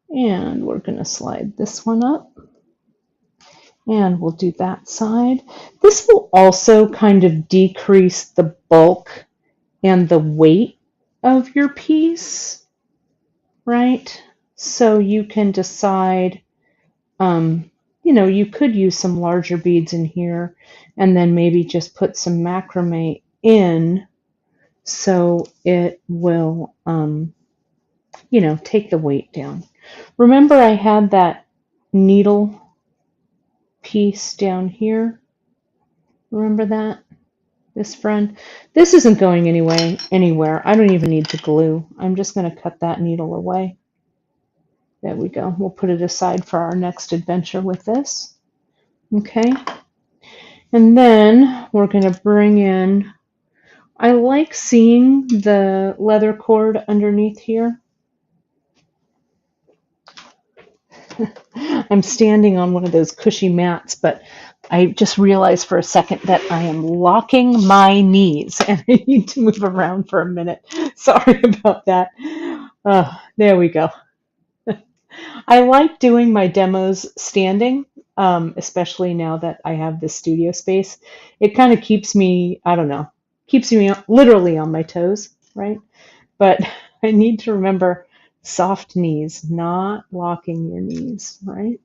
A: and we're going to slide this one up, and we'll do that side. This will also kind of decrease the bulk and the weight of your piece, right? So you can decide, you know, you could use some larger beads in here and then maybe just put some macrame in so it will, you know, take the weight down. Remember I had that needle piece down here? Remember that? This friend? This isn't going anywhere. I don't even need the glue. I'm just going to cut that needle away. There we go. We'll put it aside for our next adventure with this. Okay. And then we're going to bring in, I like seeing the leather cord underneath here. I'm standing on one of those cushy mats, but I just realized for a second that I am locking my knees and I need to move around for a minute. Sorry about that. There we go. I like doing my demos standing, especially now that I have this studio space. It kind of keeps me, I don't know, keeps me literally on my toes, right? But I need to remember soft knees, not locking your knees, right?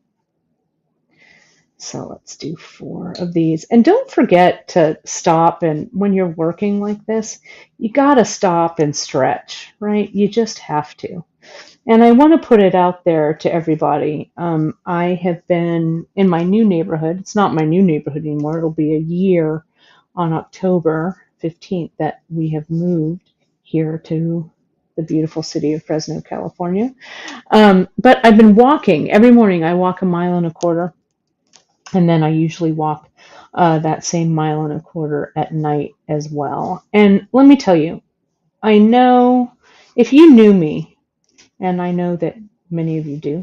A: So let's do 4 of these. And don't forget to stop. And when you're working like this, you got to stop and stretch, right? You just have to. And I want to put it out there to everybody. I have been in my new neighborhood. It's not my new neighborhood anymore. It'll be a year on October 15th that we have moved here to the beautiful city of Fresno, California. But I've been walking. Every morning I walk 1.25 miles, and then I usually walk that same 1.25 miles at night as well. And let me tell you, I know if you knew me, and I know that many of you do,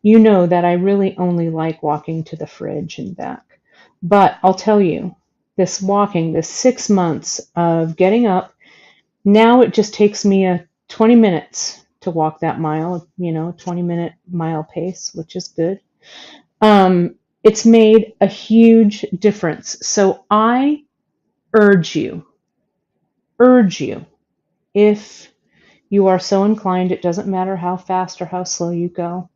A: you know that I really only like walking to the fridge and back. But I'll tell you, this walking, this 6 months of getting up, now it just takes me 20 minutes to walk that mile, 20-minute mile pace, which is good. It's made a huge difference. So I urge you, if you are so inclined, it doesn't matter how fast or how slow you go,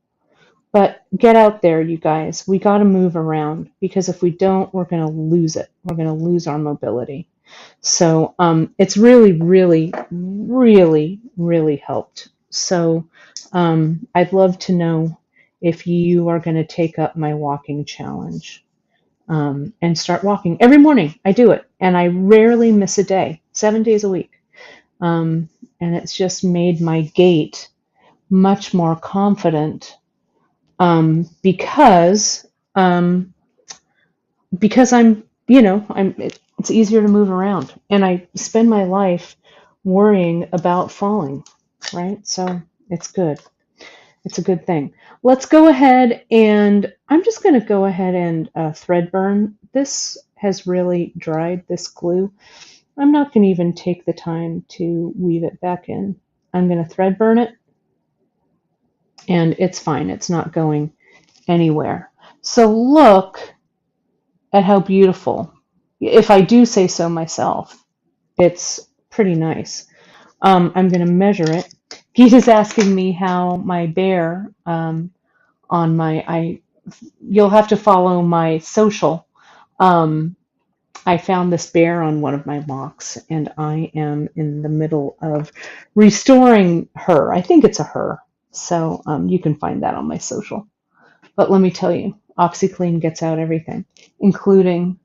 A: but get out there, you guys. We got to move around, because if we don't, we're going to lose it. We're going to lose our mobility. So it's really, really, really, really helped. So I'd love to know if you are going to take up my walking challenge and start walking. Every morning I do it, and I rarely miss a day, 7 days a week. And it's just made my gait much more confident because it's easier to move around, and I spend my life worrying about falling, right? So it's good. It's a good thing. Let's go ahead, and I'm just going to go ahead and thread burn. This has really dried, this glue. I'm not going to even take the time to weave it back in. I'm going to thread burn it, and it's fine. It's not going anywhere. So look at how beautiful. If I do say so myself, it's pretty nice. I'm going to measure it. Geeta's asking me how my bear on my, you'll have to follow my social. I found this bear on one of my walks, and I am in the middle of restoring her. I think it's a her. So you can find that on my social. But let me tell you, OxyClean gets out everything, including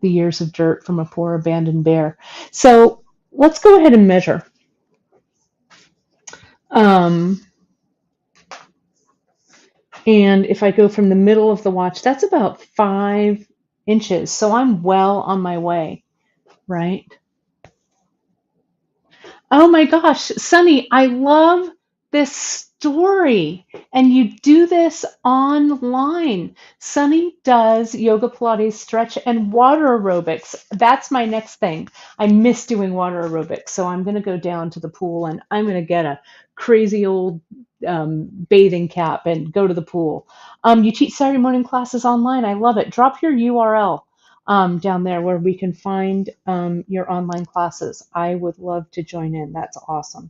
A: the years of dirt from a poor abandoned bear. So let's go ahead and measure. And if I go from the middle of the watch, that's about 5 inches. So I'm well on my way, right? Oh my gosh, Sunny, I love this story. And you do this online. Sunny does yoga, Pilates, stretch, and water aerobics. That's my next thing. I miss doing water aerobics. So I'm going to go down to the pool, and I'm going to get a crazy old bathing cap and go to the pool. You teach Saturday morning classes online. I love it. Drop your URL down there where we can find your online classes. I would love to join in. That's awesome.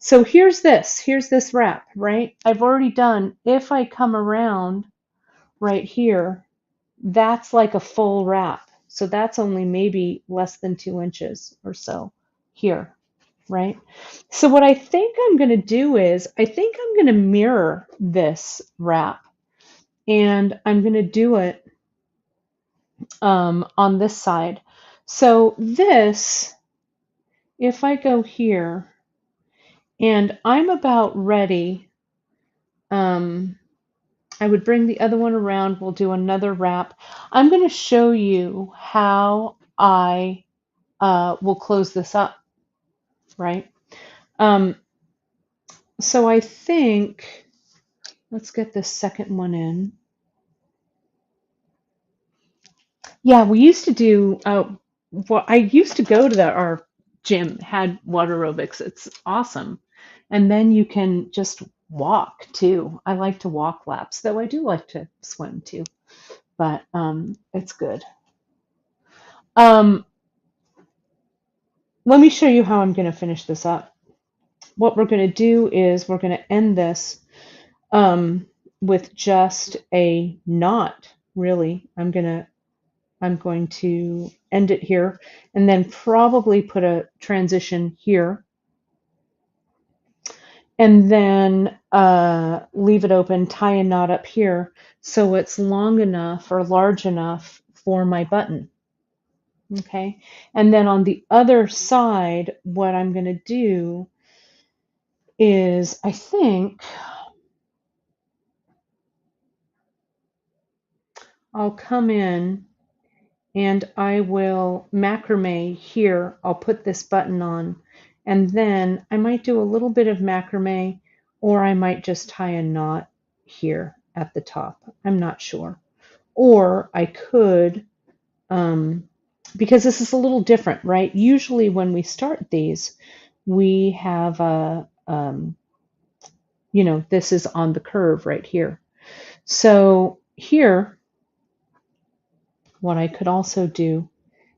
A: So here's this wrap, right? I've already done, if I come around right here, that's like a full wrap. So that's only maybe less than 2 inches or so here, right? So what I think I'm going to do is, I think I'm going to mirror this wrap, and I'm going to do it on this side. So this, if I go here, and I'm about ready, I would bring the other one around. We'll do another wrap. I'm going to show you how I will close this up, right? So I think Let's get this second one in. Yeah, we used to do, well, I used to go to our gym, had water aerobics. It's awesome. And then you can just walk too. I like to walk laps, though I do like to swim too, but it's good. Um, Let me show you how I'm going to finish this up. What we're going to do is we're going to end this um, with just a knot, really. I'm going to end it here and then probably put a transition here and then leave it open, tie a knot up here so it's long enough or large enough for my button. Okay, and then on the other side, what I'm going to do is I think I'll come in and I will macrame here. I'll put this button on, and then I might do a little bit of macrame, or I might just tie a knot here at the top. I'm not sure. Or I could, because this is a little different, right? Usually when we start these, we have this is on the curve right here. So here, what I could also do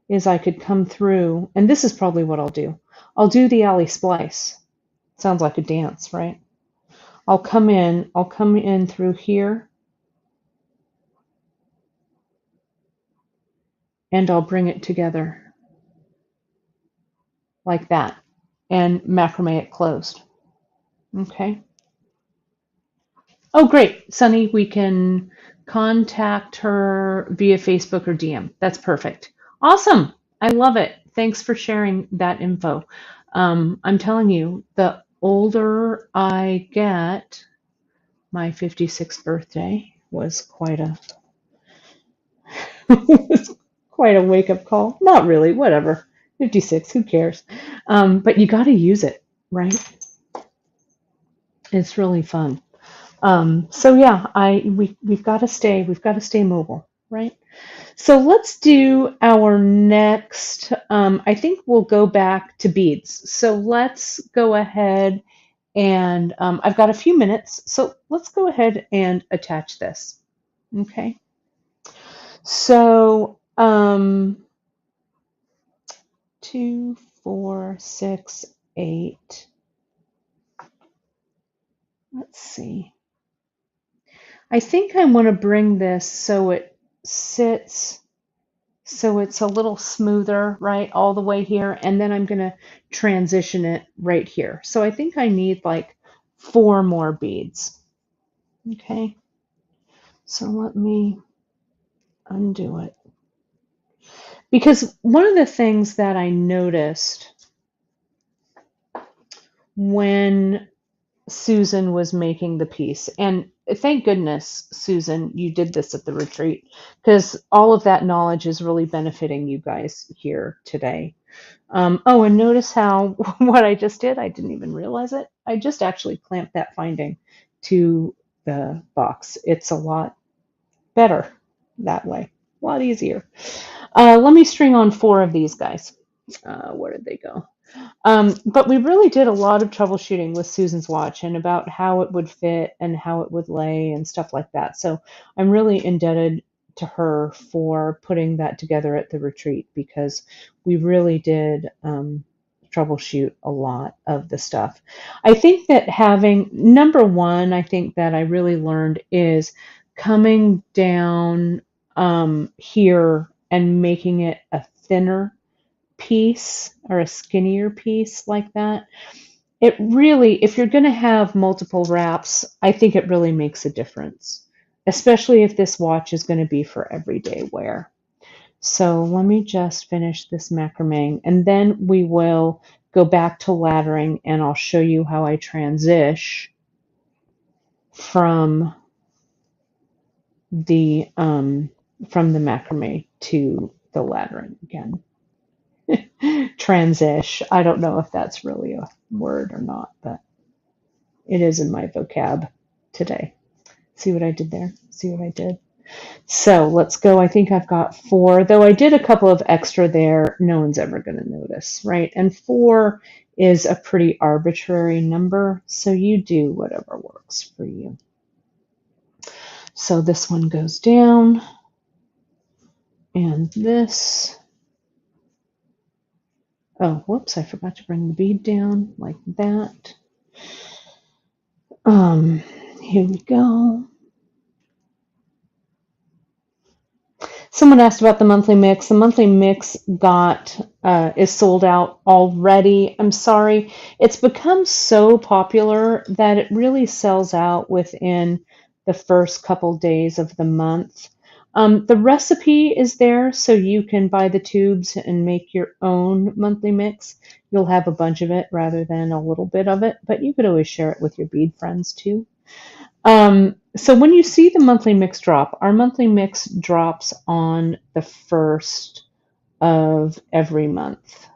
A: is I could come through, and this is probably what I'll do. I'll do the alley splice. Sounds like a dance, right? I'll come in through here, and I'll bring it together like that, and macrame it closed. Okay. Oh, great, Sunny, we can contact her via Facebook or DM. That's perfect. Awesome. I love it. Thanks for sharing that info. I'm telling you, the older I get, my 56th birthday was quite a was quite a wake up call. Not really, whatever. 56, who cares? But you got to use it, right? It's really fun. So yeah, we've got to stay mobile, right? So let's do our next. I think we'll go back to beads. So let's go ahead and I've got a few minutes. So let's go ahead and attach this. Okay. So 2, 4, 6, 8. Let's see. I think I want to bring this so it sits, so it's a little smoother, right, all the way here, and then I'm going to transition it right here. So I think I need like 4 more beads. Okay, so let me undo it. Because one of the things that I noticed when Susan was making the piece, and thank goodness, Susan, you did this at the retreat, because all of that knowledge is really benefiting you guys here today. Oh, and notice how what I just did, I didn't even realize it. I just actually clamped that finding to the box. It's a lot better that way, a lot easier. Let me string on 4 of these guys. Where did they go? But we really did a lot of troubleshooting with Susan's watch and about how it would fit and how it would lay and stuff like that. So I'm really indebted to her for putting that together at the retreat, because we really did troubleshoot a lot of the stuff. I think that number one, I think that I really learned is coming down here and making it a thinner piece or a skinnier piece like that. It really, if you're going to have multiple wraps, I think it really makes a difference, especially if this watch is going to be for everyday wear. So let me just finish this macrame, and then we will go back to laddering, and I'll show you how I transition from the macrame to the laddering again. Transition. I don't know if that's really a word or not, but it is in my vocab today. See what I did there? See what I did? So let's go. I think I've got 4, though I did a couple of extra there. No one's ever going to notice, right? And 4 is a pretty arbitrary number, so you do whatever works for you. So this one goes down, and this. Oh, whoops, I forgot to bring the bead down like that. Here we go. Someone asked about the monthly mix. The monthly mix is sold out already. I'm sorry. It's become so popular that it really sells out within the first couple days of the month. The recipe is there, so you can buy the tubes and make your own monthly mix. You'll have a bunch of it rather than a little bit of it, but you could always share it with your bead friends too. So when you see the monthly mix drop, our monthly mix drops on the 1st of every month.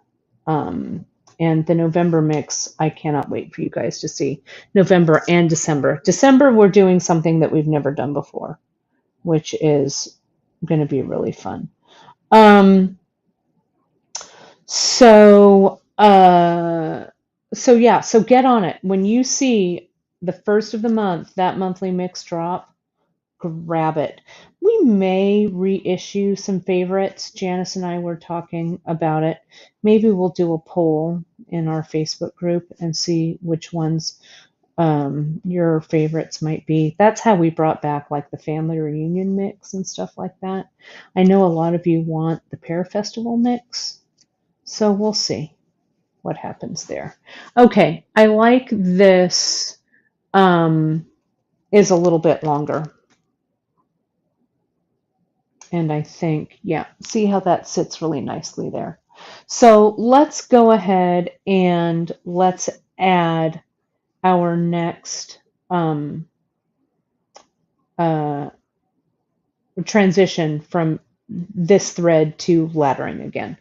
A: And the November mix, I cannot wait for you guys to see. November and December. December, we're doing something that we've never done before, which is going to be really fun. So get on it. When you see the 1st of the month, that monthly mix drop, grab it. We may reissue some favorites. Janice and I were talking about it. Maybe we'll do a poll in our Facebook group and see which ones your favorites might be. That's how we brought back like the family reunion mix and stuff like that. I know a lot of you want the Pear Festival mix, so we'll see what happens there. Okay, I like this is a little bit longer. And I think, yeah, see how that sits really nicely there. So let's go ahead and let's add our next transition from this thread to laddering again.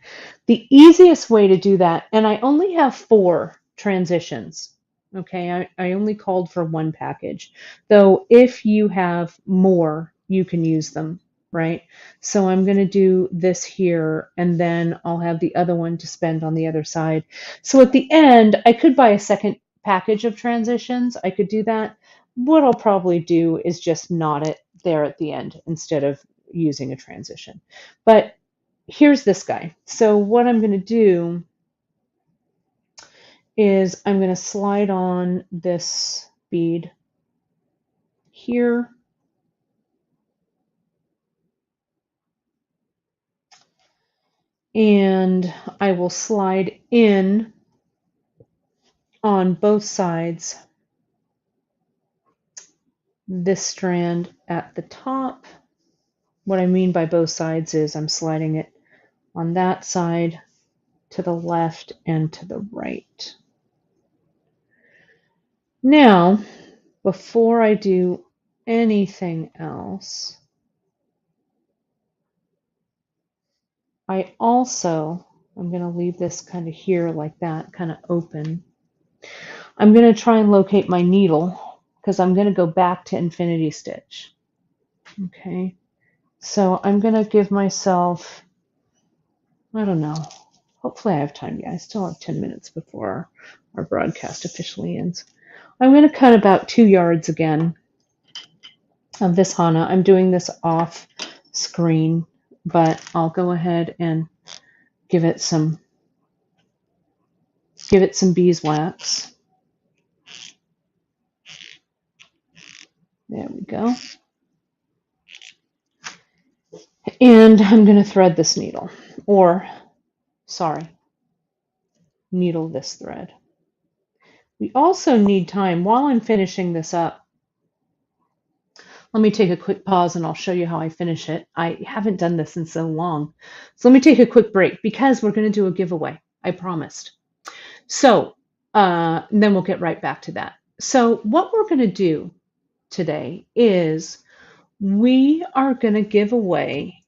A: The easiest way to do that, and I only have 4 transitions, okay? I only called for 1 package, though if you have more, you can use them, right? So I'm going to do this here, and then I'll have the other one to spend on the other side. So at the end, I could buy a second package of transitions. I could do that. What I'll probably do is just knot it there at the end instead of using a transition. But here's this guy. So what I'm going to do is I'm going to slide on this bead here. And I will slide in on both sides this strand at the top. What I mean by both sides is I'm sliding it on that side, to the left, and to the right. Now, before I do anything else, I'm going to leave this kind of here like that, kind of open. I'm going to try and locate my needle because I'm going to go back to infinity stitch. Okay, so I'm going to give myself, I don't know, hopefully I have time. Yeah, I still have 10 minutes before our broadcast officially ends. I'm going to cut about 2 yards again of this Hana. I'm doing this off screen, but I'll go ahead and give it some beeswax. There we go. And I'm going to thread this needle, needle this thread. We also need time while I'm finishing this up. Let me take a quick pause and I'll show you how I finish it. I haven't done this in so long. So let me take a quick break because we're going to do a giveaway. I promised. So then we'll get right back to that. So what we're going to do today is we are going to give away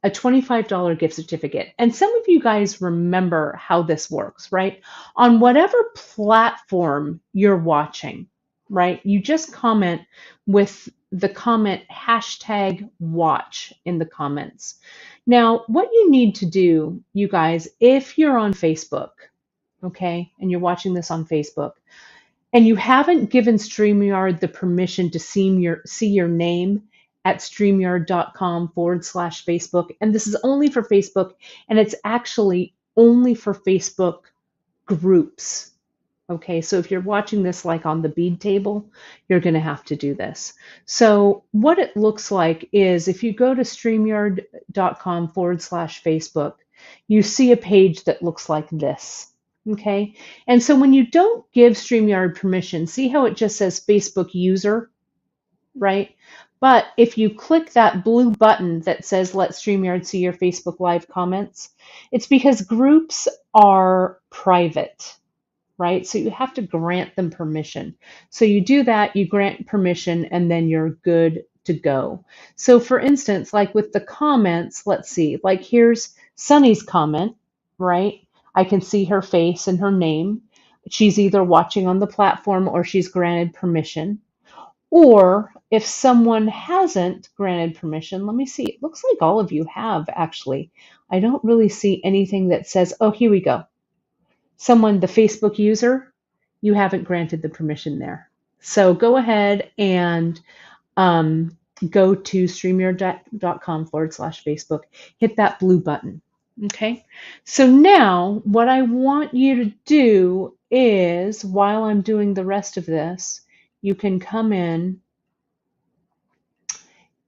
A: a $25 gift certificate. And some of you guys remember how this works, right? On whatever platform you're watching, right? You just comment with the comment hashtag watch in the comments. Now, what you need to do, you guys, if you're on Facebook, okay, and you're watching this on Facebook, and you haven't given StreamYard the permission to see your name at StreamYard.com/Facebook, and this is only for Facebook, and it's actually only for Facebook groups. Okay, so if you're watching this like on the bead table, you're going to have to do this. So what it looks like is if you go to StreamYard.com/Facebook, you see a page that looks like this. Okay, and so when you don't give StreamYard permission, see how it just says Facebook user, right? But if you click that blue button that says let StreamYard see your Facebook Live comments, it's because groups are private, right? So you have to grant them permission. So you do that, you grant permission, and then you're good to go. So for instance, like with the comments, let's see, like here's Sunny's comment, right? I can see her face and her name. She's either watching on the platform or she's granted permission. Or if someone hasn't granted permission, let me see. It looks like all of you have actually. I don't really see anything that says, oh, here we go. Someone, the Facebook user, you haven't granted the permission there. So go ahead and go to StreamYard.com/Facebook, hit that blue button. Okay. So now what I want you to do is, while I'm doing the rest of this, you can come in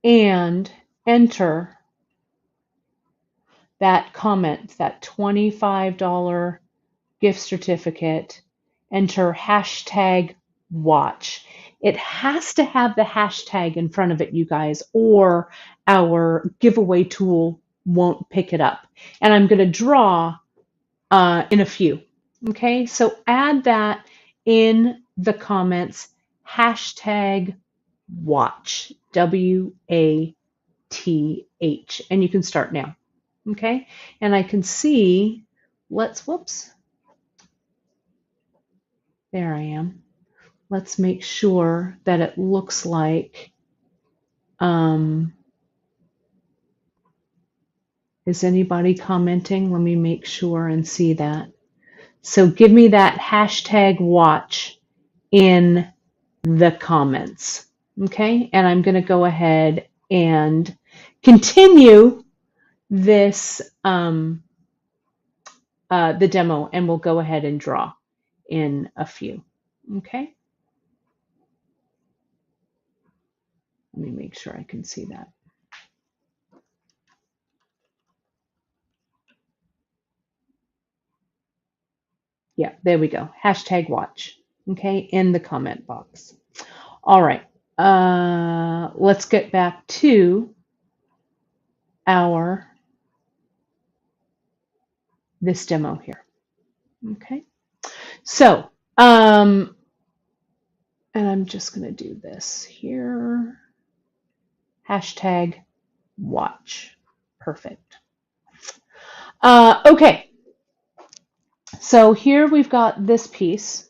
A: and enter that comment, that $25 gift certificate, enter hashtag watch. It has to have the hashtag in front of it, you guys, or our giveaway tool won't pick it up. And I'm going to draw in a few. Okay, so add that in the comments, hashtag watch, WATH, and you can start now. Okay, and I can see, whoops, there I am. Let's make sure that it looks like, is anybody commenting? Let me make sure and see that. So give me that hashtag watch in the comments. Okay, and I'm going to go ahead and continue this, the demo, and we'll go ahead and draw in a few. Okay. Let me make sure I can see that. Yeah, there we go. Hashtag watch. Okay, in the comment box. All right. Let's get back to this demo here. Okay. So, and I'm just going to do this here. Hashtag watch. Perfect. Okay. So here we've got this piece,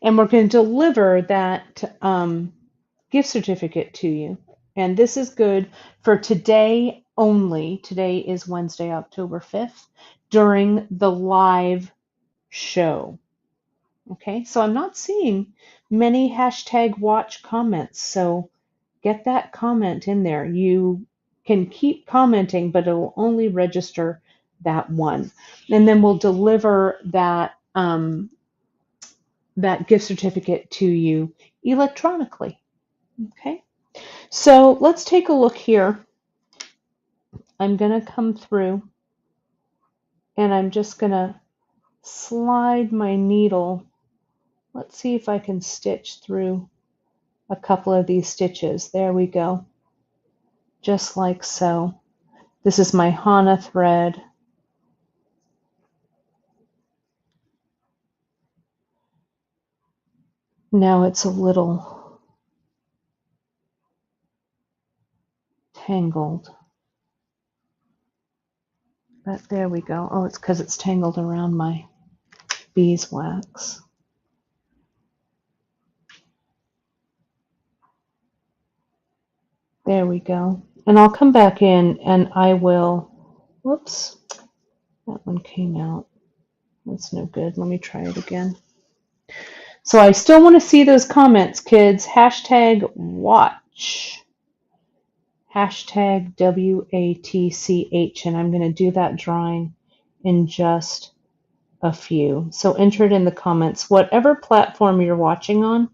A: and we're going to deliver that gift certificate to you. And this is good for today only. Today is Wednesday, October 5th, during the live show. Okay, so I'm not seeing many hashtag watch comments. So get that comment in there. You can keep commenting, but it'll only register that one. And then we'll deliver that that gift certificate to you electronically. Okay, so let's take a look here. I'm going to come through and I'm just going to slide my needle. Let's see if I can stitch through a couple of these stitches. There we go. Just like so. This is my Hana thread. Now it's a little tangled. But there we go. Oh, it's because it's tangled around my beeswax. There we go. And I'll come back in and I will, whoops, that one came out. That's no good. Let me try it again. So I still want to see those comments, kids. Hashtag watch. Hashtag WATCH. And I'm going to do that drawing in just a few. So enter it in the comments. Whatever platform you're watching on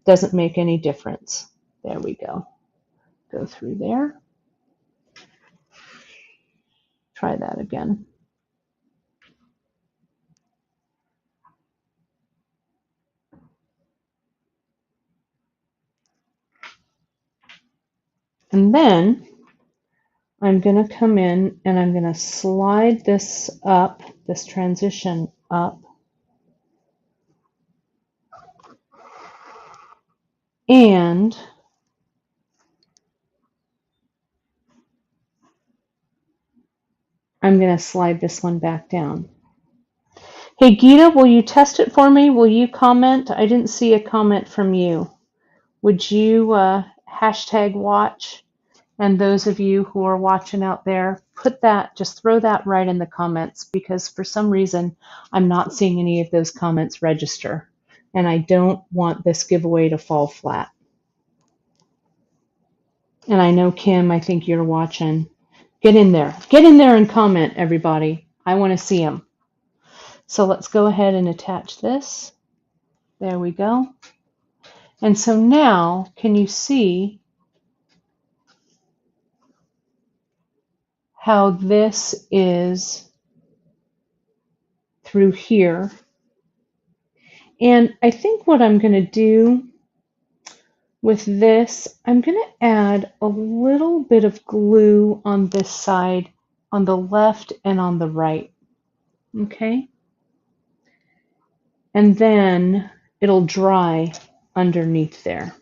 A: doesn't make any difference. There we go. Go through there. Try that again. And then I'm going to come in and I'm going to slide this up, this transition up. And I'm going to slide this one back down. Hey, Gita, will you test it for me? Will you comment? I didn't see a comment from you. Would you hashtag watch? And those of you who are watching out there, put that, just throw that right in the comments, because for some reason I'm not seeing any of those comments register. And I don't want this giveaway to fall flat. And I know, Kim, I think you're watching. Get in there. Get in there and comment, everybody. I want to see them. So let's go ahead and attach this. There we go. And so now, can you see how this is through here? And I think what I'm going to do with this, I'm going to add a little bit of glue on this side, on the left and on the right. Okay? And then it'll dry underneath there.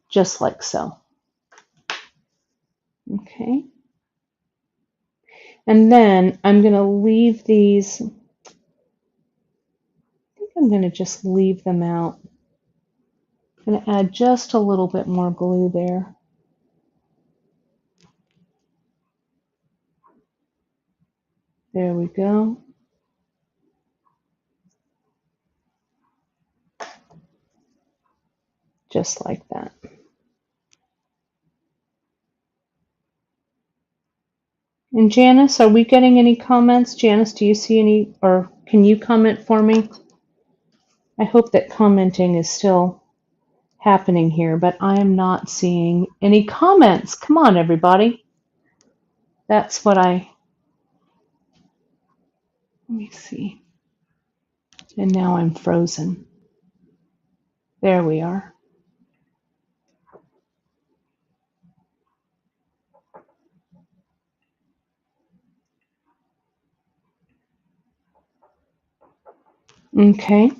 A: Just like so. Okay. And then I'm going to leave these, I think I'm going to just leave them out. I'm going to add just a little bit more glue there. There we go. Just like that. And Janice, are we getting any comments? Janice, do you see any, or can you comment for me? I hope that commenting is still happening here, but I am not seeing any comments. Come on, everybody. That's what let me see. And now I'm frozen. There we are. Okay.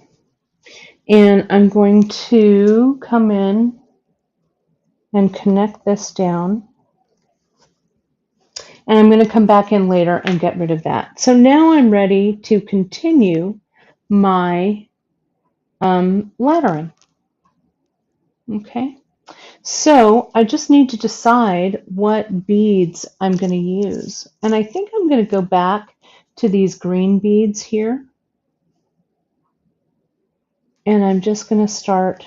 A: And I'm going to come in and connect this down. And I'm going to come back in later and get rid of that. So now I'm ready to continue my lettering. Okay. So I just need to decide what beads I'm going to use. And I think I'm going to go back to these green beads here. And I'm just going to start,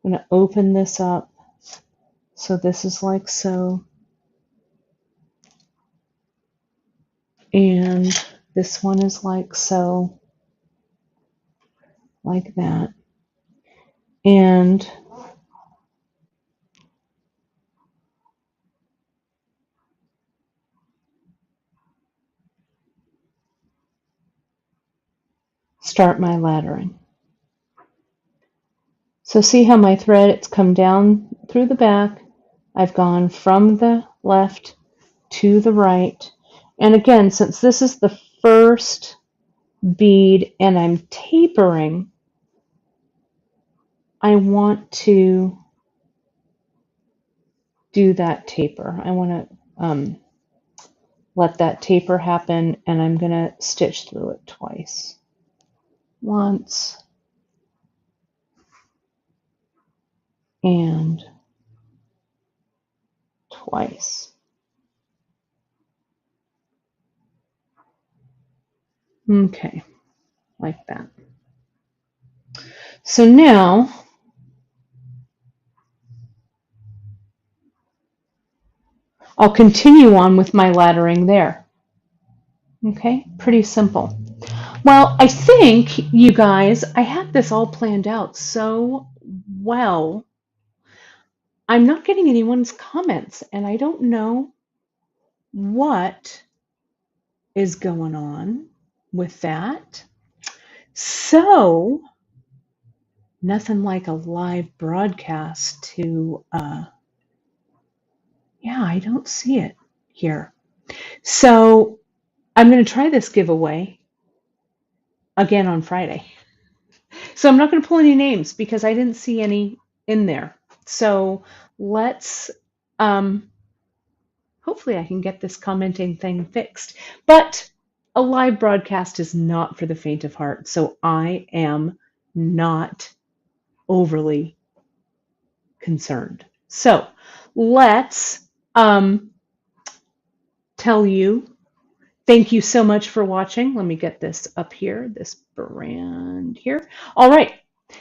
A: I'm going to open this up. So this is like so. And this one is like so, like that. And start my laddering. So see how my thread, it's come down through the back. I've gone from the left to the right. And again, since this is the first bead and I'm tapering, I want to do that taper. I want to let that taper happen, and I'm going to stitch through it twice. Once and twice. Okay, like that. So now I'll continue on with my laddering there. Okay, pretty simple. Well, I think, you guys, I had this all planned out so well. I'm not getting anyone's comments, and I don't know what is going on with that. So, nothing like a live broadcast to, yeah, I don't see it here. So, I'm going to try this giveaway again on Friday. So I'm not going to pull any names because I didn't see any in there. So let's, hopefully I can get this commenting thing fixed. But a live broadcast is not for the faint of heart. So I am not overly concerned. So let's tell you, thank you so much for watching. Let me get this up here, this brand here. All right.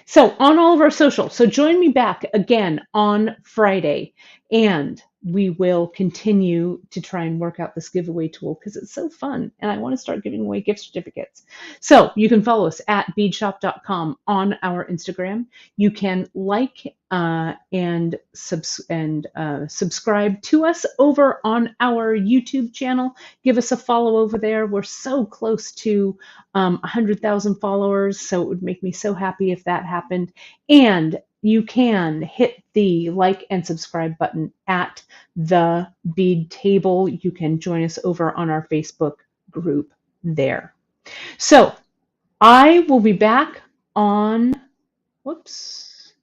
A: So on all of our socials, so join me back again on Friday, and we will continue to try and work out this giveaway tool because it's so fun, and I want to start giving away gift certificates. So you can follow us at beadshop.com on our Instagram. You can like and subscribe to us over on our YouTube channel. Give us a follow over there. We're so close to 100,000 followers, so it would make me so happy if that happened. And you can hit the like and subscribe button at the Bead Table. You can join us over on our Facebook group there. So I will be back on, whoops.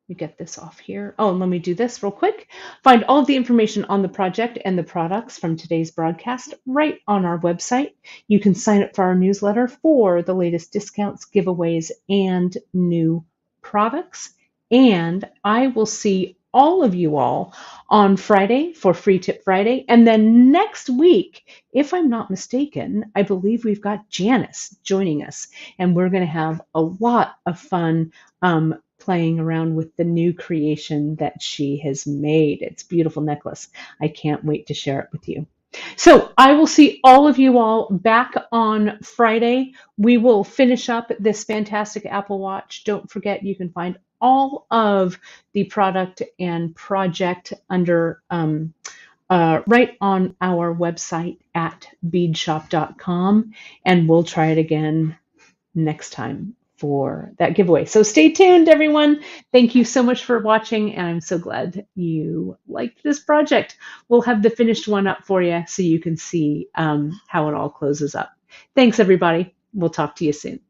A: Let me get this off here. Oh, and let me do this real quick. Find all of the information on the project and the products from today's broadcast right on our website. You can sign up for our newsletter for the latest discounts, giveaways, and new products. And I will see all of you all on Friday for Free Tip Friday. And then next week, if I'm not mistaken, I believe we've got Janice joining us. And we're going to have a lot of fun playing around with the new creation that she has made. It's a beautiful necklace. I can't wait to share it with you. So I will see all of you all back on Friday. We will finish up this fantastic Apple Watch. Don't forget, you can find all of the product and project under right on our website at beadshop.com, and we'll try it again next time for that giveaway. So stay tuned, everyone. Thank you so much for watching, and I'm so glad you liked this project. We'll have the finished one up for you so you can see how it all closes up. Thanks, everybody. We'll talk to you soon.